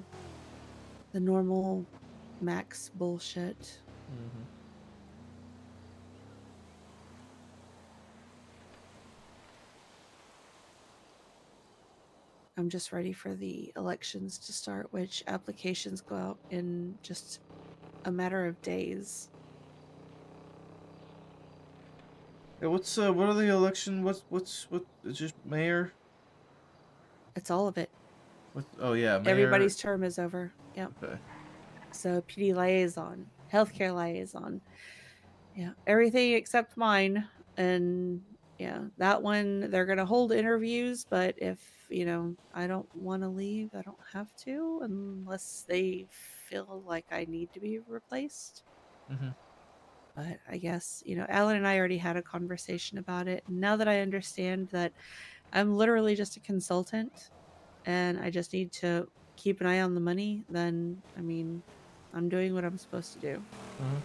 the normal Max bullshit. Mm-hmm. I'm just ready for the elections to start, which applications go out in just a matter of days. Yeah, what are the election? What? It's just mayor. It's all of it. What? Oh yeah, mayor. Everybody's term is over. Yep. Okay. So PD liaison, healthcare liaison, yeah, everything except mine. And yeah, that one they're gonna hold interviews, but if, you know, I don't want to leave, I don't have to unless they feel like I need to be replaced. Mm-hmm. But I guess, you know, Alan and I already had a conversation about it. Now that I understand that I'm literally just a consultant and I just need to keep an eye on the money, then I mean, I'm doing what I'm supposed to do. Mm-hmm.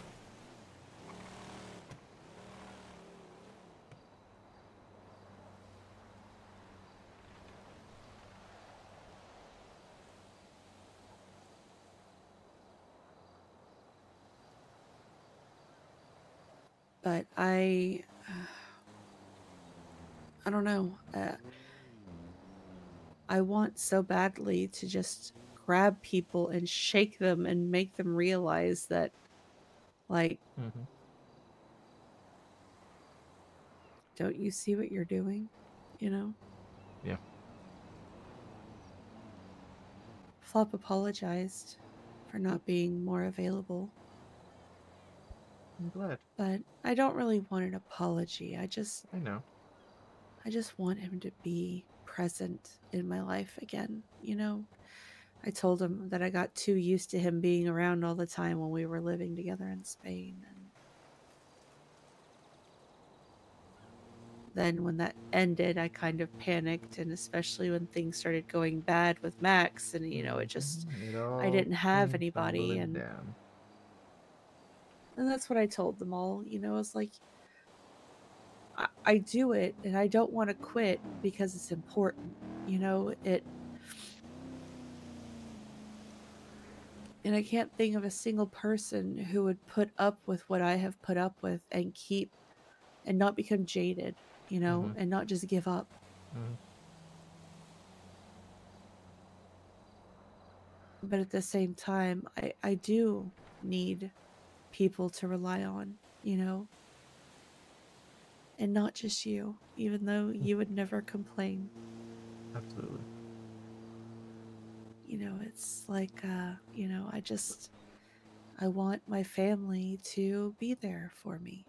But I don't know. I want so badly to just grab people and shake them and make them realize that, like, Mm-hmm. don't you see what you're doing? You know? Yeah. Flop apologized for not being more available, I'm glad. but I don't really want an apology. I know. I just want him to be present in my life again, you know? I told him that I got too used to him being around all the time when we were living together in Spain. And then when that ended, I kind of panicked. And especially when things started going bad with Max, and, it just, It I all didn't have came anybody. tumbling And down. that's what I told them all. It's like, I do it and I don't want to quit because it's important. It, and I can't think of a single person who would put up with what I have put up with and keep and not become jaded, Mm-hmm. and not just give up. Mm-hmm. But at the same time, I do need people to rely on, and not just you, even though you would never complain. Absolutely. It's like, I want my family to be there for me.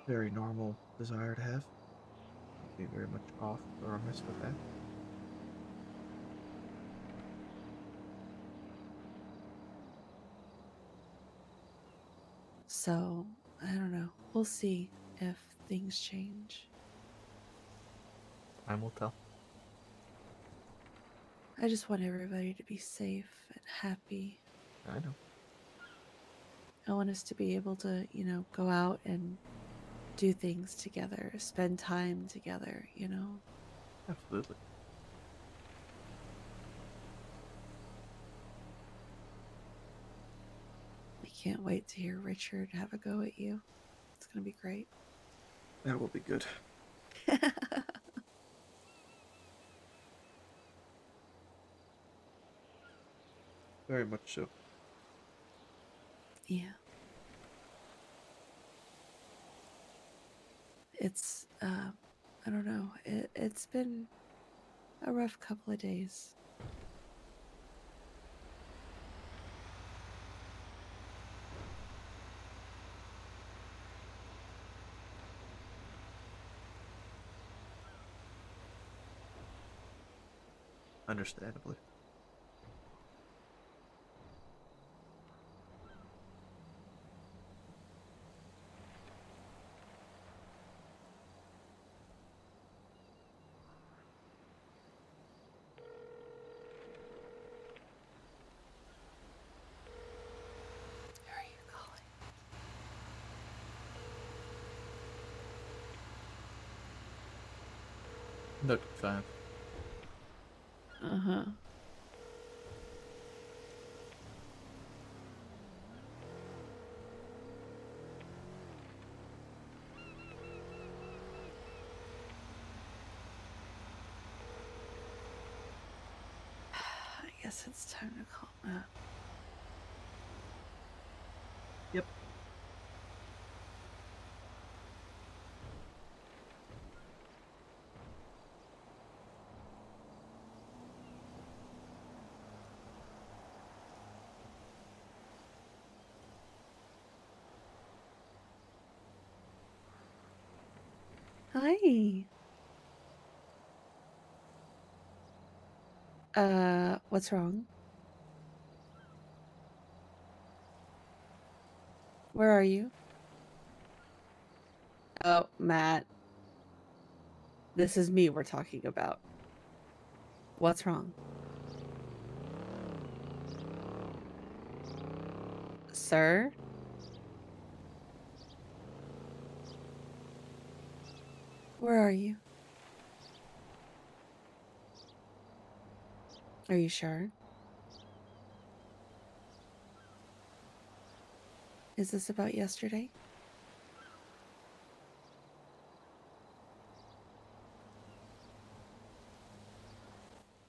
Very normal desire to have. I'd be very much off or amiss with that. So, I don't know. We'll see if things change. Time will tell. I just want everybody to be safe and happy. I know. I want us to be able to, go out and do things together, spend time together. Absolutely. I can't wait to hear Richard have a go at you. It's going to be great. That will be good. Very much so. Yeah. It's, I don't know. It's been a rough couple of days. Understandably. Who are you calling? Note 5. Uh-huh. I guess it's time to call Matt. Yep. Hi. What's wrong? Where are you? Oh, Matt. This is me we're talking about. What's wrong? Sir? Where are you? Are you sure? Is this about yesterday?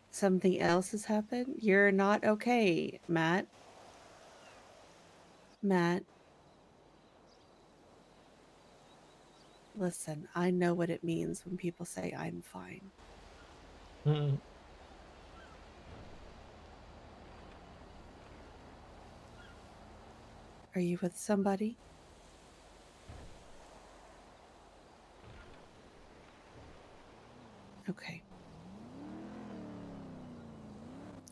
Something else has happened? You're not okay, Matt. Matt, listen, I know what it means when people say I'm fine. Mm-mm. Are you with somebody? Okay.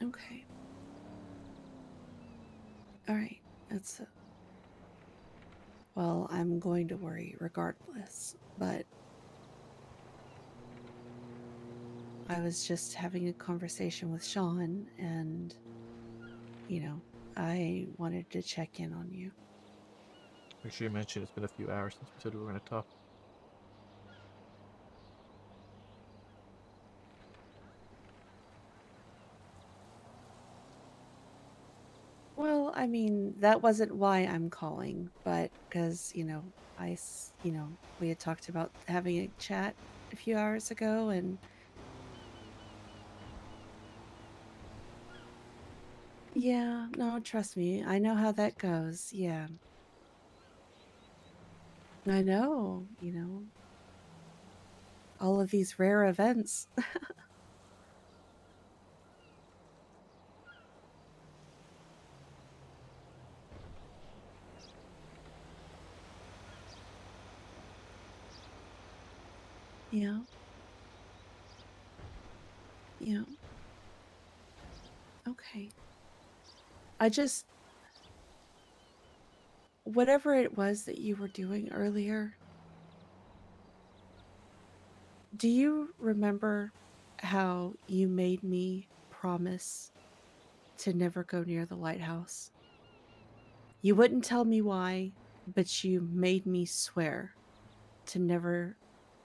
Okay. All right. That's well, I'm going to worry regardless, but I was just having a conversation with Sean and, you know, I wanted to check in on you. Make sure you mention it's been a few hours since we said we were going to talk. Well, I mean, that wasn't why I'm calling, but because, we had talked about having a chat a few hours ago, and yeah, no, trust me, I know how that goes. Yeah, I know, all of these rare events. Yeah, yeah, okay. I just, whatever it was that you were doing earlier, do you remember how you made me promise to never go near the lighthouse? You wouldn't tell me why, but you made me swear to never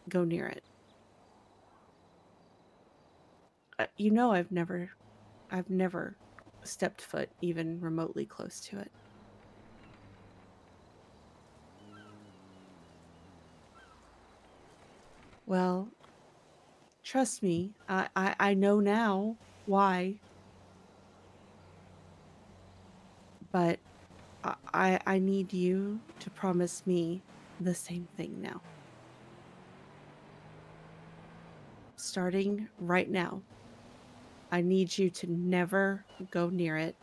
go near it. I've never stepped foot even remotely close to it. Well, trust me, I know now why, but I need you to promise me the same thing now. Starting right now, I need you to never go near it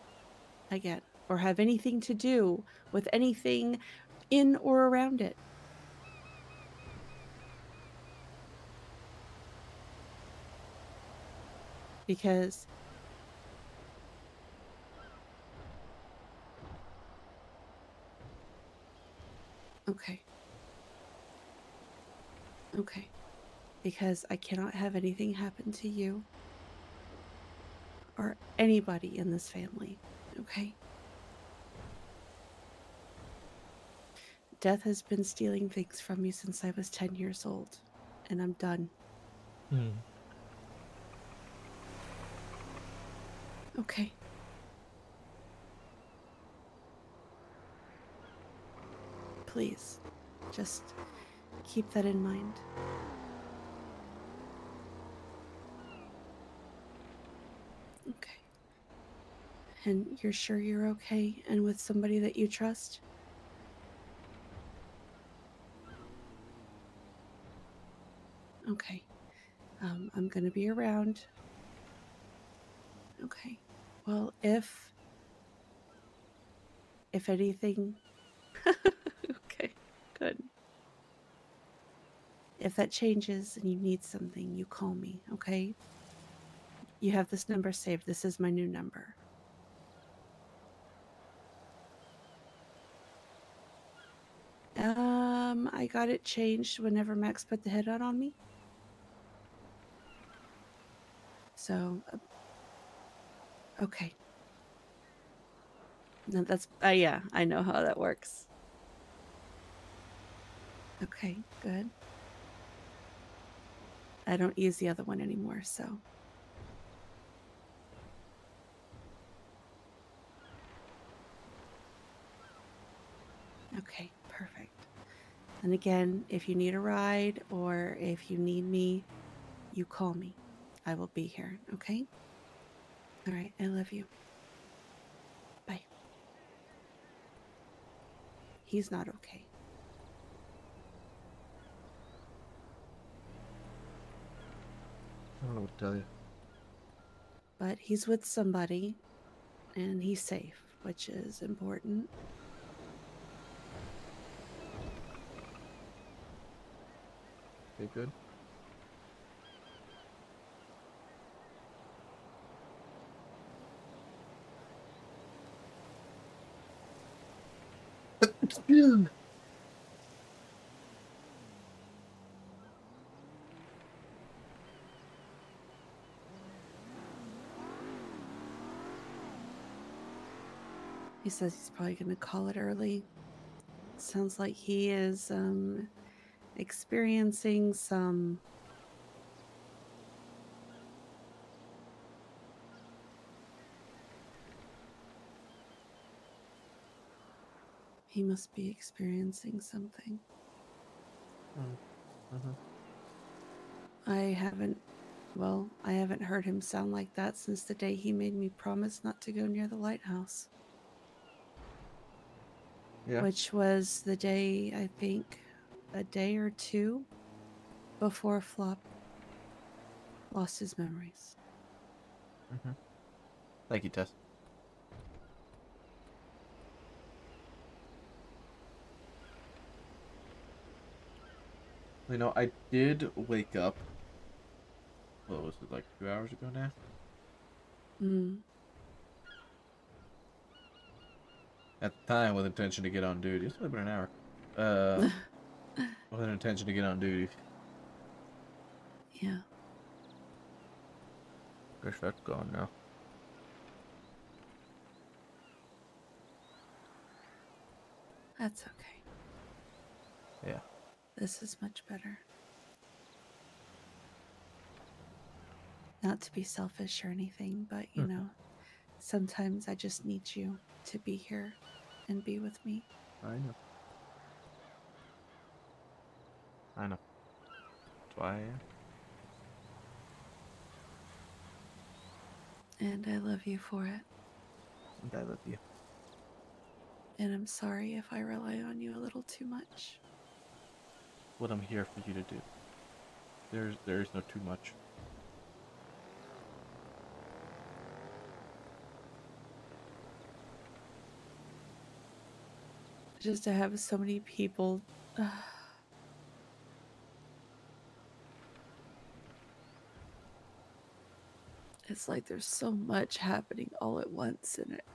again or have anything to do with anything in or around it. Because, okay, okay, because I cannot have anything happen to you or anybody in this family, okay? Death has been stealing things from me since I was 10 years old, and I'm done. Hmm. Okay, please, just keep that in mind. Okay. And you're sure you're okay and with somebody that you trust? Okay. I'm going to be around. Okay. Well, if anything, okay, good. If that changes and you need something, you call me, okay? You have this number saved. This is my new number. I got it changed whenever Max put the hit out on me. So, okay. No, that's yeah, I know how that works. Okay, good. I don't use the other one anymore, so okay, perfect. And again, if you need a ride or if you need me, you call me. I will be here, okay? All right, I love you. Bye. He's not okay. I don't know what to tell you. But he's with somebody and he's safe, which is important. Okay, good. He says he's probably going to call it early. Sounds like he is experiencing some he must be experiencing something. Mm-hmm. I haven't heard him sound like that since the day he made me promise not to go near the lighthouse. Yeah. Which was the day, I think, a day or two before Flop lost his memories. Mm-hmm. Thank you, Tess. You know, I did wake up. What was it, like 2 hours ago now? Mm. At the time, with intention to get on duty. It's only been an hour. Uh, with an intention to get on duty. Yeah. Guess that's gone now. That's okay. Yeah. This is much better. Not to be selfish or anything, but you know, sometimes I just need you to be here and be with me. I know. I know. That's why I am. And I love you for it. And I love you. And I'm sorry if I rely on you a little too much. What I'm here for you to do. There is no too much. Just to have so many people. It's like there's so much happening all at once in it.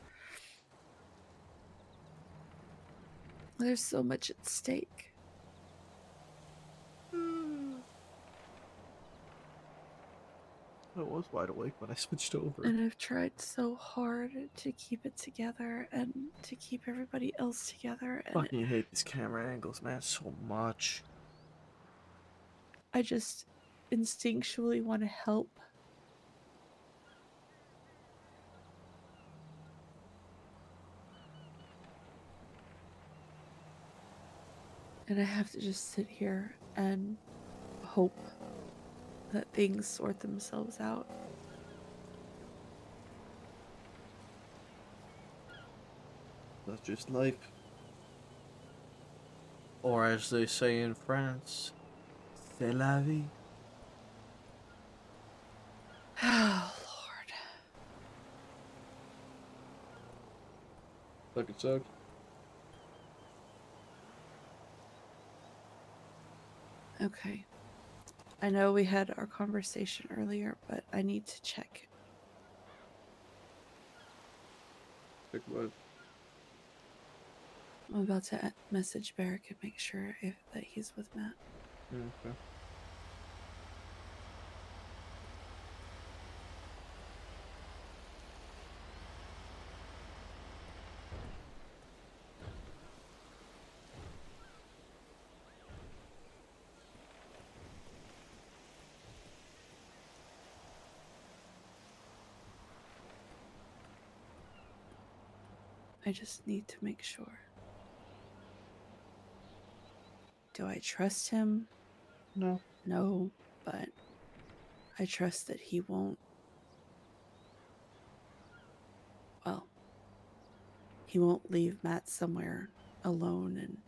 There's so much at stake. I was wide awake when I switched over. And I've tried so hard to keep it together and to keep everybody else together. And Fucking hate these camera angles, man, so much. I just instinctually want to help. And I have to just sit here and hope that things sort themselves out. That's just life. Or as they say in France, c'est la vie. Oh, Lord. Fucking sucks. Okay. I know we had our conversation earlier, but I need to check. Check what? I'm about to message Barrick and make sure that he's with Matt. Okay. I just need to make sure. Do I trust him? No. No, but I trust that he won't. Well, he won't leave Matt somewhere alone and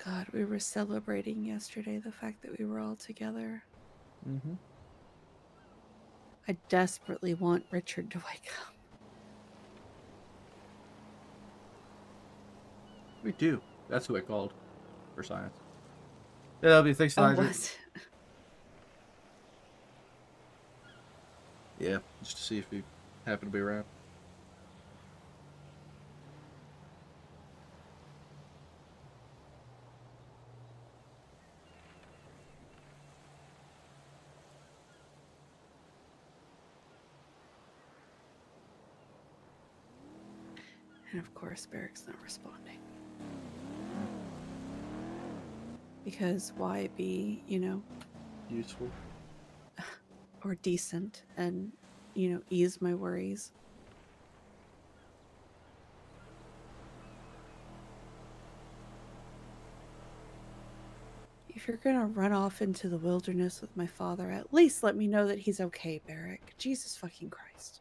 God, we were celebrating yesterday the fact that we were all together. Mm-hmm. I desperately want Richard to wake up. Me too. That's who I called for science. Yeah, that'll be thanks, Oh, Elijah. was Yeah, just to see if he happened to be around. and of course Barrick's not responding. Because why be, Useful. or decent and, ease my worries? If you're gonna run off into the wilderness with my father, at least let me know that he's okay, Barrick. Jesus fucking Christ.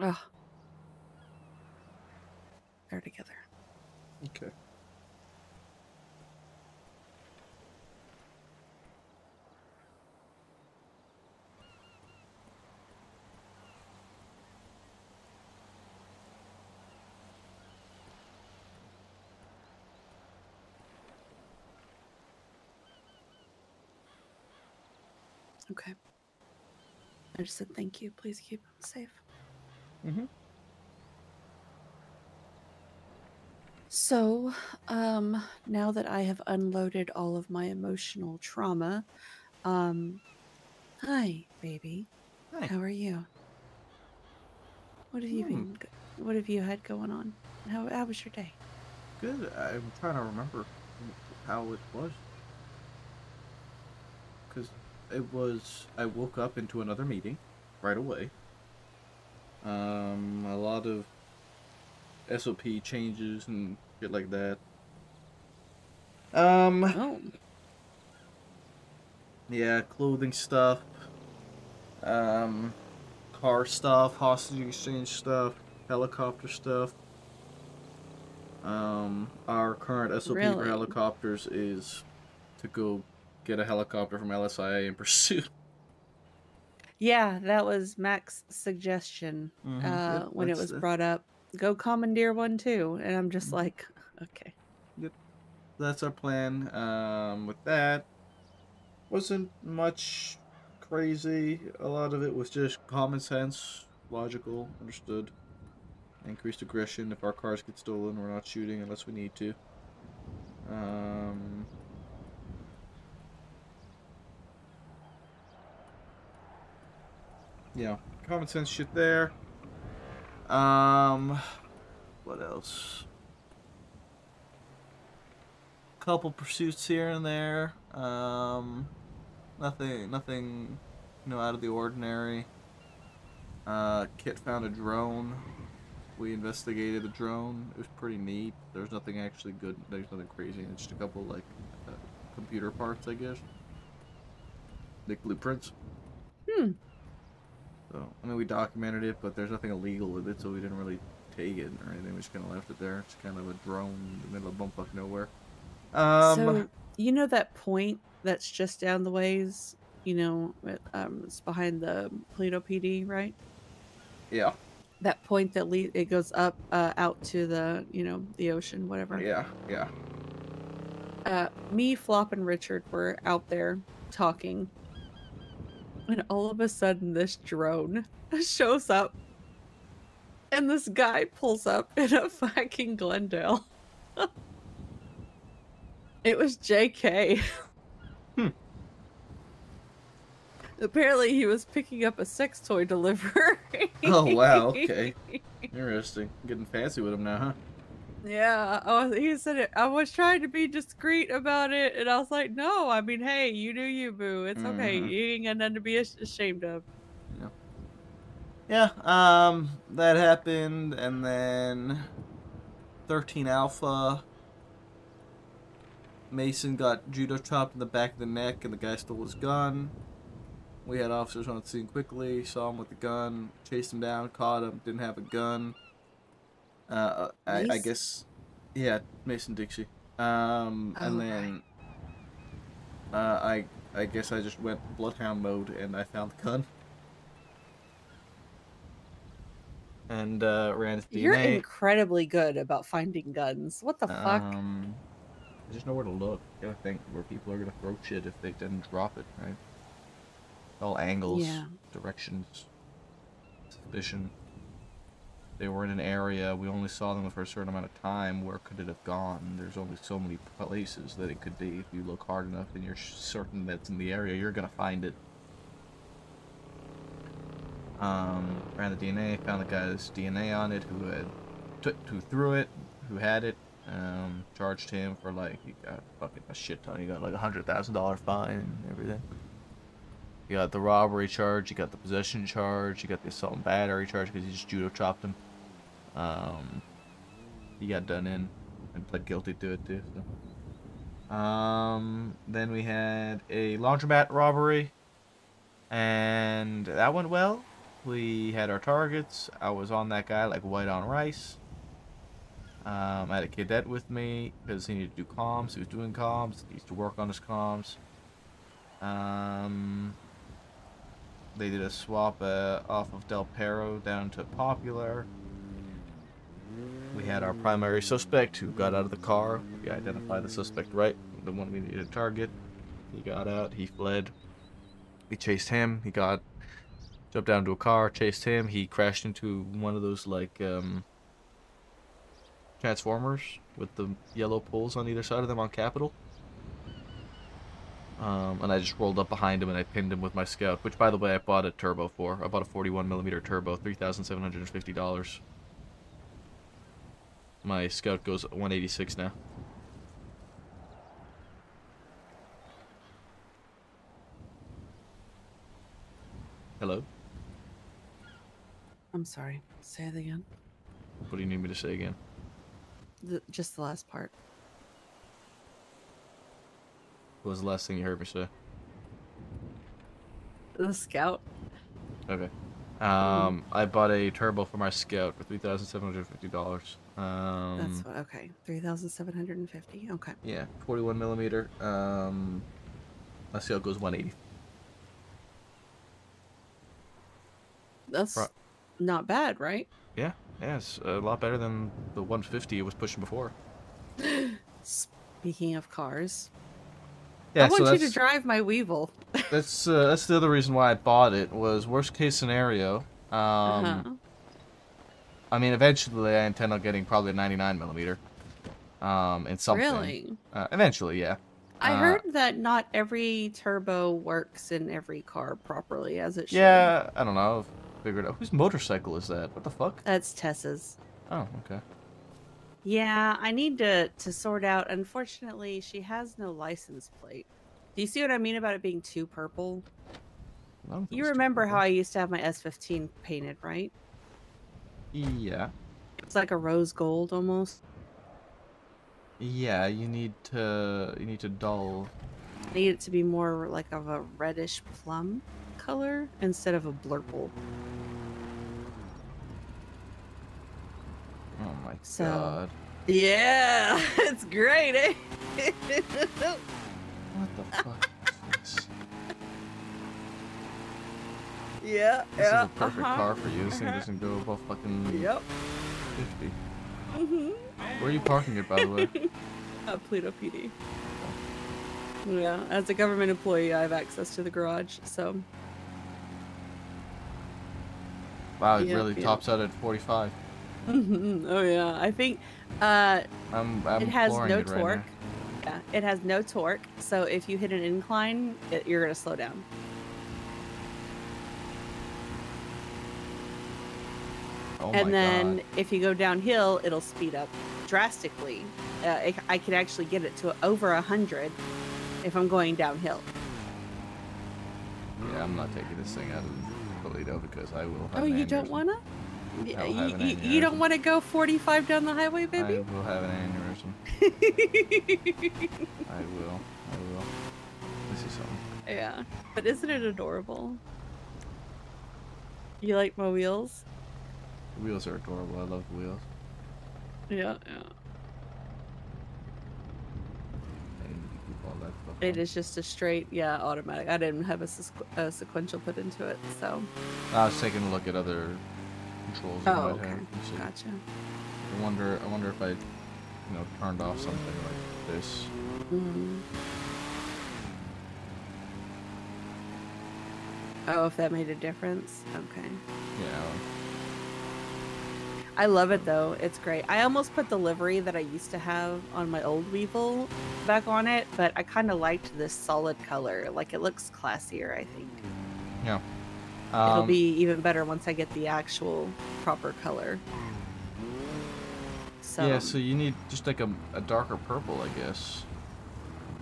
Ugh. They're together. Okay. Okay. I just said thank you. Please keep him safe. Mm-hmm. So, now that I have unloaded all of my emotional trauma, hi, baby. Hi. How are you? What have you been? What have you had going on? How was your day? Good. I'm trying to remember how it was. Because it was... I woke up into another meeting right away. A lot of SOP changes and shit like that. Oh, Yeah, clothing stuff. Um, car stuff, hostage exchange stuff, helicopter stuff. Our current SOP for really? helicopters is to go get a helicopter from LSIA and pursue. Yeah, that was Mac's suggestion Yep, when it was brought up. Go commandeer one too, and I'm just like, okay. yep, that's our plan. With that, wasn't much crazy. A lot of it was just common sense, logical, understood. Increased aggression. If our cars get stolen, we're not shooting unless we need to. Um, yeah, common sense shit there. Um, what else? Couple pursuits here and there. Nothing, out of the ordinary. Kit found a drone. We investigated the drone. It was pretty neat. There's nothing actually good. There's nothing crazy. It's just a couple like uh, computer parts, I guess. Like blueprints. Hmm. So I mean, we documented it, but there's nothing illegal with it, so we didn't really take it or anything. We just kind of left it there. It's kind of a drone in the middle of bumfuck nowhere. Um, So you know that point that's just down the ways. It's behind the Toledo PD, right? yeah, That point that it goes up out to the ocean, whatever. yeah. Me, Flop, and Richard were out there talking, and all of a sudden, this drone shows up, and this guy pulls up in a fucking Glendale. It was JK. Hmm. Apparently, he was picking up a sex toy delivery. Oh wow. Okay. Interesting. Getting fancy with him now, huh? Yeah, oh, he said it. I was trying to be discreet about it, and I was like, "No, I mean, hey, you do you, boo. It's okay. Mm-hmm. You ain't got nothing to be ashamed of." Yeah. Yeah. That happened, and then 13 Alpha. Mason got judo chopped in the back of the neck, and the guy stole his gun. We had officers on the scene quickly, saw him with the gun, chased him down, caught him, didn't have a gun. I Mace? guess, yeah, Mason Dixie. And Oh, right. then, I guess I just went bloodhound mode and I found the gun. and ran his You're DNA. incredibly good about finding guns. What the fuck? I just know where to look. You gotta think where people are gonna throw shit if they didn't drop it, right? All angles, Yeah. directions, suspicion. They were in an area, we only saw them for a certain amount of time. Where could it have gone? There's only so many places that it could be. If you look hard enough and you're certain that it's in the area, you're gonna find it. Ran the DNA, found the guy's DNA on it, who threw it, who had it. Charged him for like, he got fucking a shit ton. He got like $100,000 fine and everything. You got the robbery charge, you got the possession charge, you got the assault and battery charge because he just judo chopped him. He got done in and pled guilty to it too. So. Then we had a laundromat robbery, and that went well. We had our targets. I was on that guy like white on rice. I had a cadet with me because he needed to do comms. He was doing comms. He used to work on his comms. They did a swap off of Del Perro down to Popular. We had our primary suspect who got out of the car. We identified the suspect right, the one we needed to target. He got out, he fled. We chased him, jumped down to a car, chased him. He crashed into one of those, like, transformers with the yellow poles on either side of them on Capitol. And I just rolled up behind him and I pinned him with my scout, which, by the way, I bought a turbo for. I bought a 41mm turbo, $3,750. My scout goes 186 now. Hello? I'm sorry. Say it again. What do you need me to say again? Just the last part. What was the last thing you heard me say? The scout. Okay. I bought a turbo for my scout for $3,750. That's what, okay. 3,750. Okay. Yeah, 41mm. My scout goes 180. That's not bad, right? Yeah, it's a lot better than the 150 it was pushing before. Speaking of cars, Yeah, I want you to drive my Weevil. that's the other reason why I bought it. Was worst case scenario. I mean, eventually I intend on getting probably a 99mm. In something. Really? Eventually, yeah. I heard that not every turbo works in every car properly as it should. Yeah, I don't know. I've figured out. Whose motorcycle is that? What the fuck? That's Tessa's. Oh, okay. Yeah, I need to sort out. Unfortunately, she has no license plate. Do you see what I mean about it being too purple? You remember how I used to have my S15 painted, right? Yeah. It's like a rose gold almost. Yeah, you need to dull. I need it to be more like of a reddish plum color instead of a blurple. Oh my god. Yeah, it's great, eh? What the fuck is this? Yeah, this is a perfect car for you. This thing doesn't go above fucking 50. Where are you parking it, by the way? Pluto PD. Yeah, as a government employee, I have access to the garage, so. Wow, it really tops out at 45. Oh yeah, I think it has no torque. Yeah, it has no torque, so if you hit an incline, you're gonna slow down. Oh and then God. if you go downhill, it'll speed up drastically. I can actually get it to over 100 if I'm going downhill. Yeah, I'm not taking this thing out of Toledo because I will have Oh, you don't wanna? You don't want to go 45 down the highway, baby? I will have an aneurysm. I will. This is something. Yeah, but isn't it adorable? You like my wheels? The wheels are adorable. I love the wheels. Yeah. It is just a straight, automatic. I didn't have a sequential put into it, so. I was taking a look at other controls it Oh, might okay. have. Let's see. Gotcha. I wonder if I, turned off something like this. Mm. Oh, if that made a difference? Okay. Yeah. I love it though. It's great. I almost put the livery that I used to have on my old Weevil back on it, but I kind of liked this solid color. Like it looks classier, I think. Yeah. It'll be even better once I get the actual proper color. Yeah, So, so you need just like a darker purple, I guess.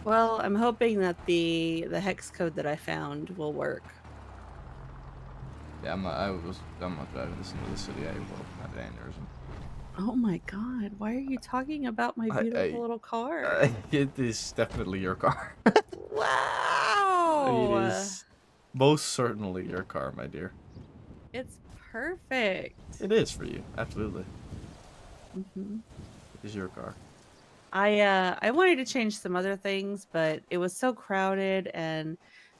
well, I'm hoping that the hex code that I found will work. Yeah, I'm not driving this into the city. I will have an aneurysm. Oh my god, why are you talking about my beautiful little car? It is definitely your car. It Wow! is most certainly your car, my dear. It's perfect. It is for you, absolutely. Mm-hmm. It is your car. I wanted to change some other things, but it was so crowded and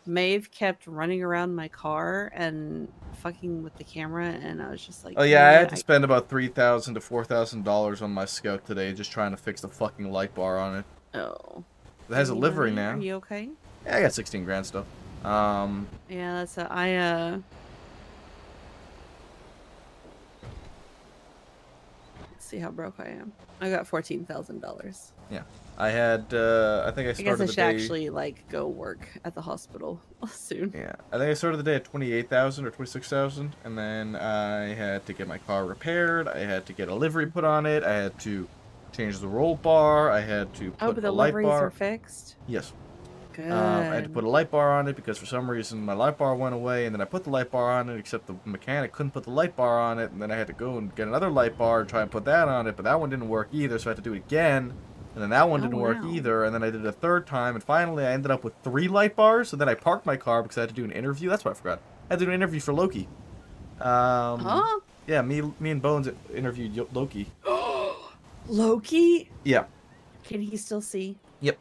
Maeve kept running around my car and fucking with the camera, and I was just like, Oh you yeah, know I what? had to spend about $3,000 to $4,000 on my Scout today, just trying to fix the fucking light bar on it. Oh. It has a Any livery money? Are now. you okay? Yeah, I got 16 grand still. Yeah, that's let's see how broke I am. I got $14,000. Yeah, I had. I think I I guess started I the should day. actually like go work at the hospital soon. Yeah, I think I started the day at 28,000 or 26,000, and then I had to get my car repaired. I had to get a livery put on it. I had to change the roll bar. I had to Oh, put but a the light liveries are bar. fixed. Yes. I had to put Good. a light bar on it because for some reason my light bar went away, and then I put the light bar on it, except the mechanic couldn't put the light bar on it, and then I had to go and get another light bar and try and put that on it, but that one didn't work either, so I had to do it again, and then that one Oh didn't work wow. either, and then I did it a third time, and finally I ended up with 3 light bars, so then I parked my car because I had to do an interview. That's what I forgot. I had to do an interview for Loki. Huh? Yeah, me and Bones interviewed Loki. Loki? Yeah. Can he still see? Yep.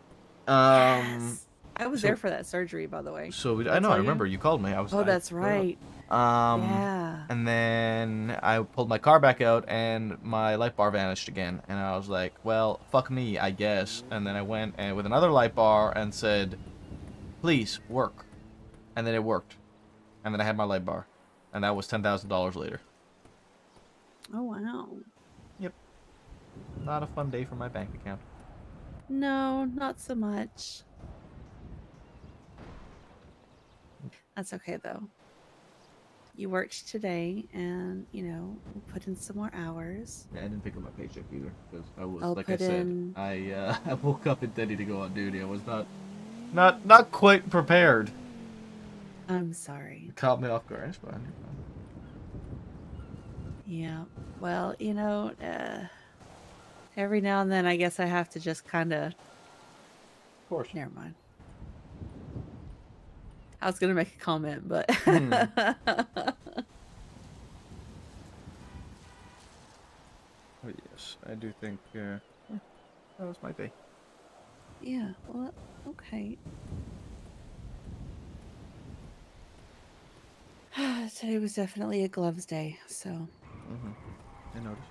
Yes. I was there So for that surgery, by the way. So Did I I know, I tell you? remember you called me. Oh, that's showed up. right. Yeah. And then I pulled my car back out, and my light bar vanished again. And I was like, well, fuck me, I guess. And then I went and with another light bar and said, please work. And then it worked. And then I had my light bar, and that was $10,000 later. Oh wow. Yep. Not a fun day for my bank account. No, not so much. That's okay though. You worked today, and we'll put in some more hours. Yeah, I didn't pick up my paycheck either because I was, I'll like I put said, in. I woke up intending to go on duty. I was not quite prepared. I'm sorry. It caught me off guard. It's fine. Yeah. Well, every now and then, I guess I have to just kind of. Of course. Never mind. I was gonna make a comment, but. Oh, yes, I do think that was my day. Yeah. Well, okay. Today was definitely a gloves day, so. I noticed.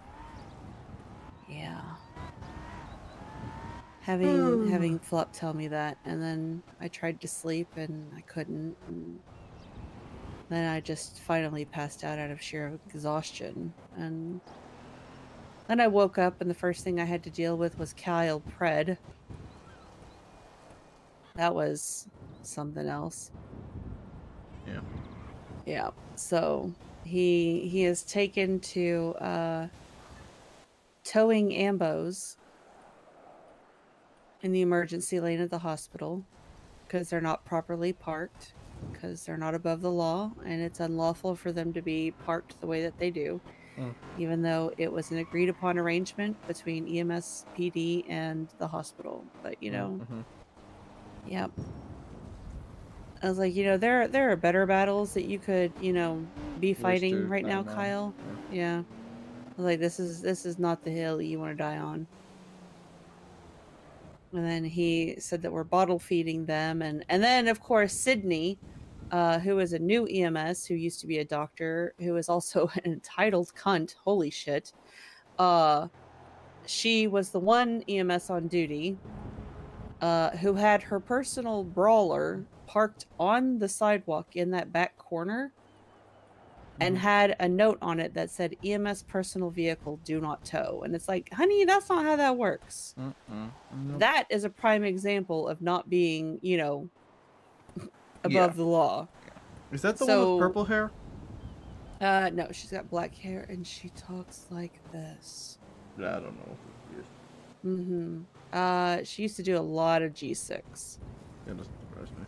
Yeah. Having Flop tell me that, and then I tried to sleep and I couldn't, and then I just finally passed out of sheer exhaustion, and then I woke up and the first thing I had to deal with was Kyle Pred. That was something else. Yeah. Yeah. So he is taken to towing ambos in the emergency lane of the hospital because they're not properly parked, because they're not above the law, and it's unlawful for them to be parked the way that they do, even though it was an agreed upon arrangement between EMS PD and the hospital. But yeah. I was like, there are better battles that you could, be fighting right now, Kyle. Yeah. I was like, this is not the hill you want to die on. And then he said that we're bottle feeding them, and then of course Sydney who is a new EMS who used to be a doctor, who is also an entitled cunt. Holy shit. She was the one EMS on duty who had her personal brawler parked on the sidewalk in that back corner and had a note on it that said EMS personal vehicle do not tow. And it's like, honey, that's not how that works. Nope. That is a prime example of not being, above the law. Is that the one with purple hair? No, she's got black hair and she talks like this. I don't know who She used to do a lot of G6. That doesn't surprise me.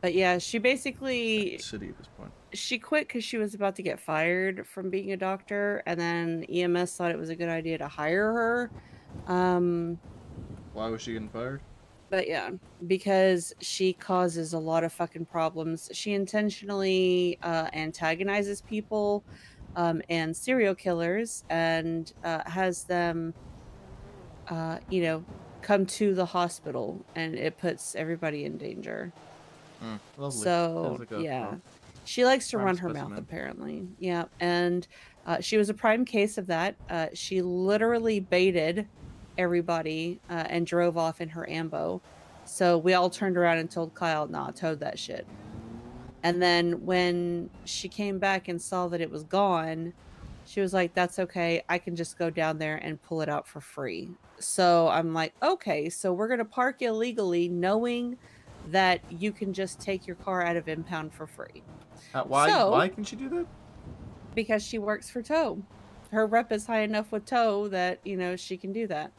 But yeah, she basically City at this point. She quit because she was about to get fired from being a doctor, and then EMS thought it was a good idea to hire her. Why was she getting fired? But yeah, because she causes a lot of fucking problems. She intentionally antagonizes people and serial killers and has them, come to the hospital, and it puts everybody in danger. Lovely. So, yeah. She likes to run her mouth, apparently. Yeah, and she was a prime case of that. She literally baited everybody and drove off in her ambo. So we all turned around and told Kyle, nah, towed that shit. And then when she came back and saw that it was gone, she was like, that's okay. I can just go down there and pull it out for free. So I'm like, okay, so we're going to park illegally knowing that you can just take your car out of impound for free. Why can she do that? Because she works for tow. Her rep is high enough with tow that, she can do that.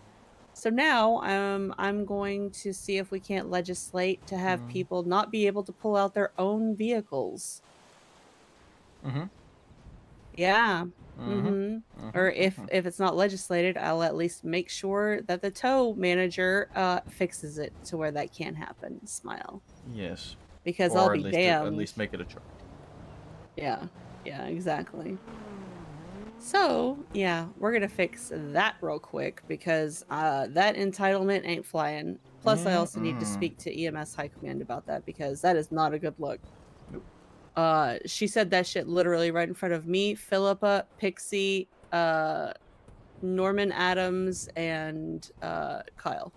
So now I'm going to see if we can't legislate to have people not be able to pull out their own vehicles. Yeah. Or if it's not legislated, I'll at least make sure that the tow manager fixes it to where that can't happen. Smile. Yes. Because I'll be damned. At least make it a charge. Yeah, exactly. So, yeah, we're going to fix that real quick because that entitlement ain't flying. Plus, I also need to speak to EMS High Command about that because that is not a good look. Nope. She said that shit literally right in front of me, Philippa, Pixie, Norman Adams, and Kyle.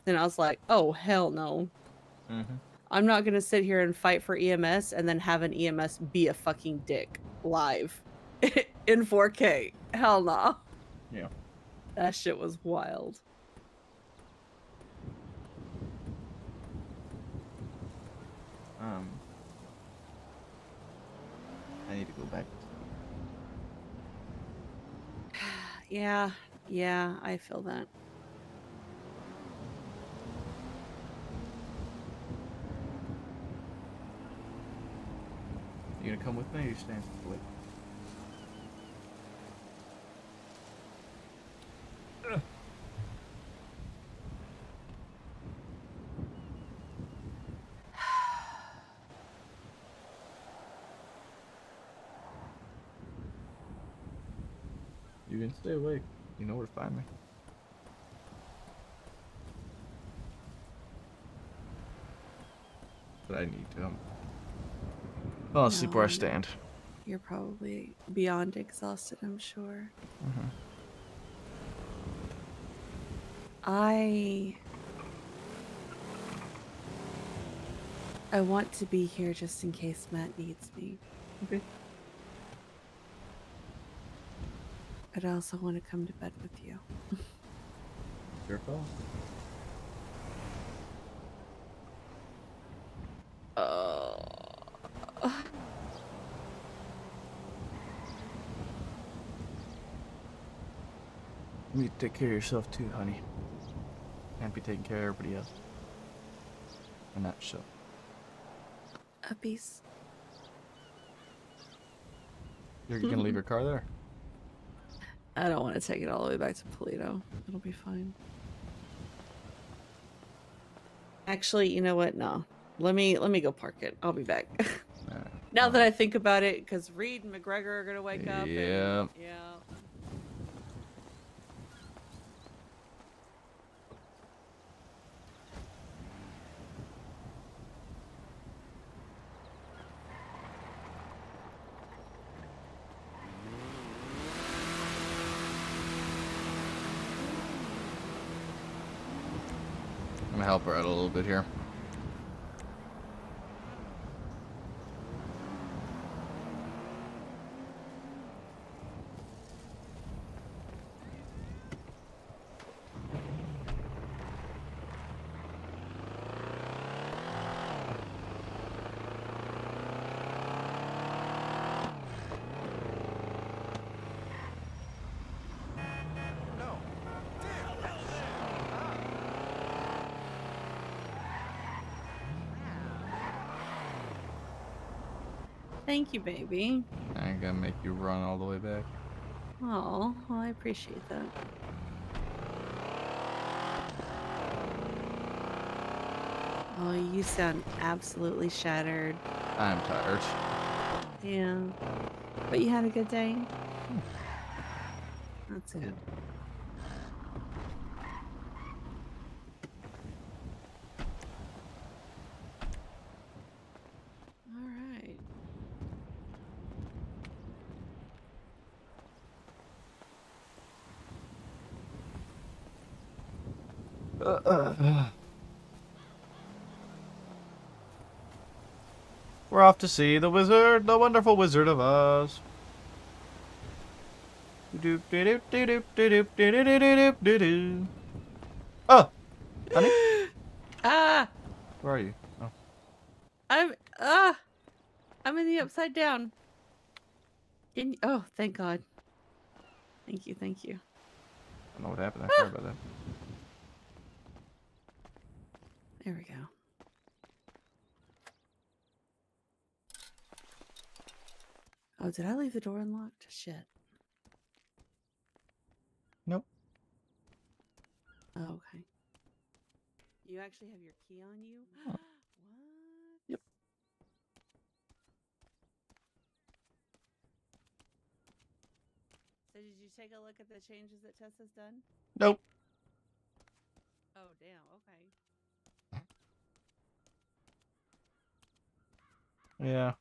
And I was like, oh, hell no. I'm not going to sit here and fight for EMS and then have an EMS be a fucking dick live in 4K. Hell no. Yeah. That shit was wild. I need to go back. Yeah, I feel that. You gonna come with me or you staying away? You can stay awake. You know where to find me. But I need to. Fall asleep where I stand. You're probably beyond exhausted, I'm sure. I want to be here just in case Matt needs me. Okay. But I also want to come to bed with you. Your call. You need to take care of yourself too, honey. Can't be taking care of everybody else. And not yourself. A piece. You're gonna leave your car there? I don't want to take it all the way back to Polito. It'll be fine. Actually, you know what? No. Let me go park it. I'll be back. Now that I think about it, because Reed and McGregor are gonna wake up. Yeah. And, yeah. gonna help her out a little bit here. Thank you, baby. I ain't gonna make you run all the way back. Oh, well, I appreciate that. Oh, you sound absolutely shattered. I'm tired. Yeah. But you had a good day? That's good. All right. We're off to see the wizard, the wonderful Wizard of Oz. Oh, honey, Ah! where are you? Oh, I'm I'm in the upside down. Oh, thank God. Thank you, thank you. I don't know what happened. I'm sorry about that. There we go. Oh, did I leave the door unlocked? Shit. Nope. Oh, okay. You actually have your key on you? Oh. What? Yep. So did you take a look at the changes that Tessa's done? Nope. Oh, damn. Okay. Yeah.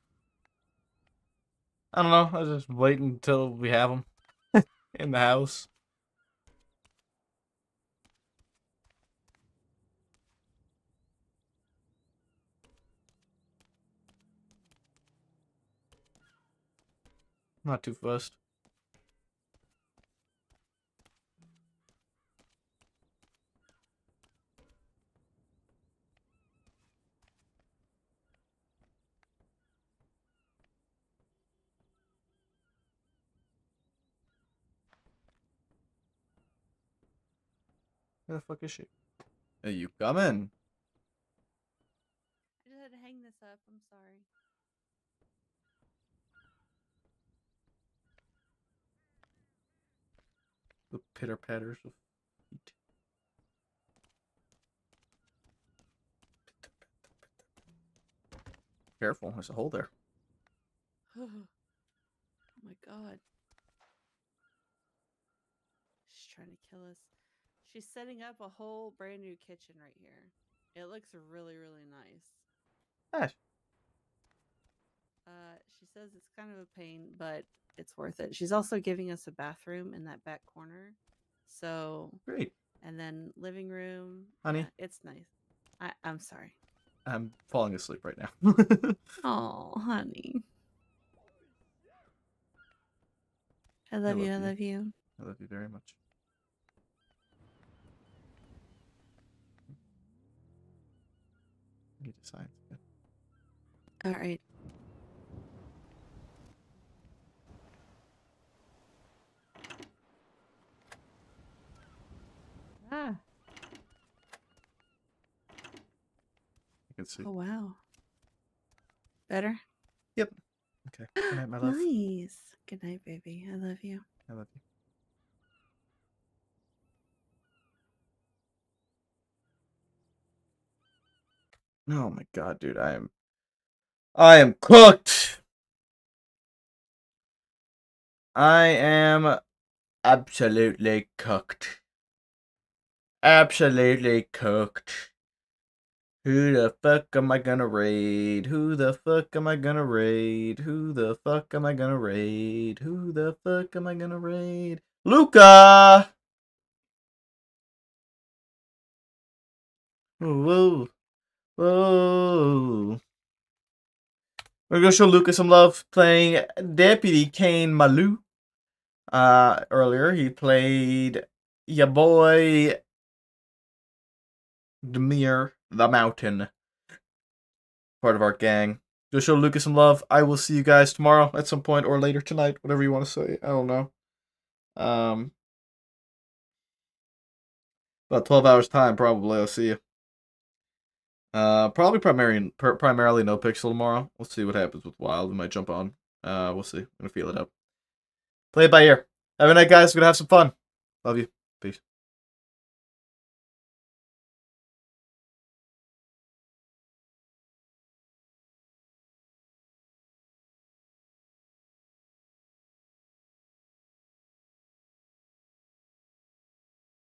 I don't know. I was just waiting until we have them in the house. Not too fussed. Where the fuck is she? Are you coming? I just had to hang this up. I'm sorry. The pitter patters of feet. Careful, there's a hole there. Oh my God. She's trying to kill us. She's setting up a whole brand new kitchen right here. It looks really, really nice. Nice. She says it's kind of a pain, but it's worth it. She's also giving us a bathroom in that back corner. So, Great. and then living room. Honey? Yeah, it's nice. I'm sorry. I'm falling asleep right now. Oh, honey. I love you. I love you. I love you very much. I need to sign. All right. Ah. I can see. Oh, wow. Better? Yep. Okay. Good night, my love. Nice. Good night, baby. I love you. I love you. Oh my god, dude, I am cooked. I am absolutely cooked. Absolutely cooked. Who the fuck am I gonna raid? Who the fuck am I gonna raid? Who the fuck am I gonna raid? Who the fuck am I gonna raid? Luca! Whoa. Whoa. We're gonna show Lucas some love playing Deputy Kane Malou. Earlier he played ya boy Demir the Mountain, part of our gang. Go show Lucas some love. I will see you guys tomorrow at some point or later tonight, whatever you want to say. I don't know. About 12 hours time, probably. I'll see you. Probably primarily NoPixel tomorrow. We'll see what happens with Wild. We might jump on. We'll see. I'm gonna feel it out. Play it by ear. Have a night, guys. We're gonna have some fun. Love you.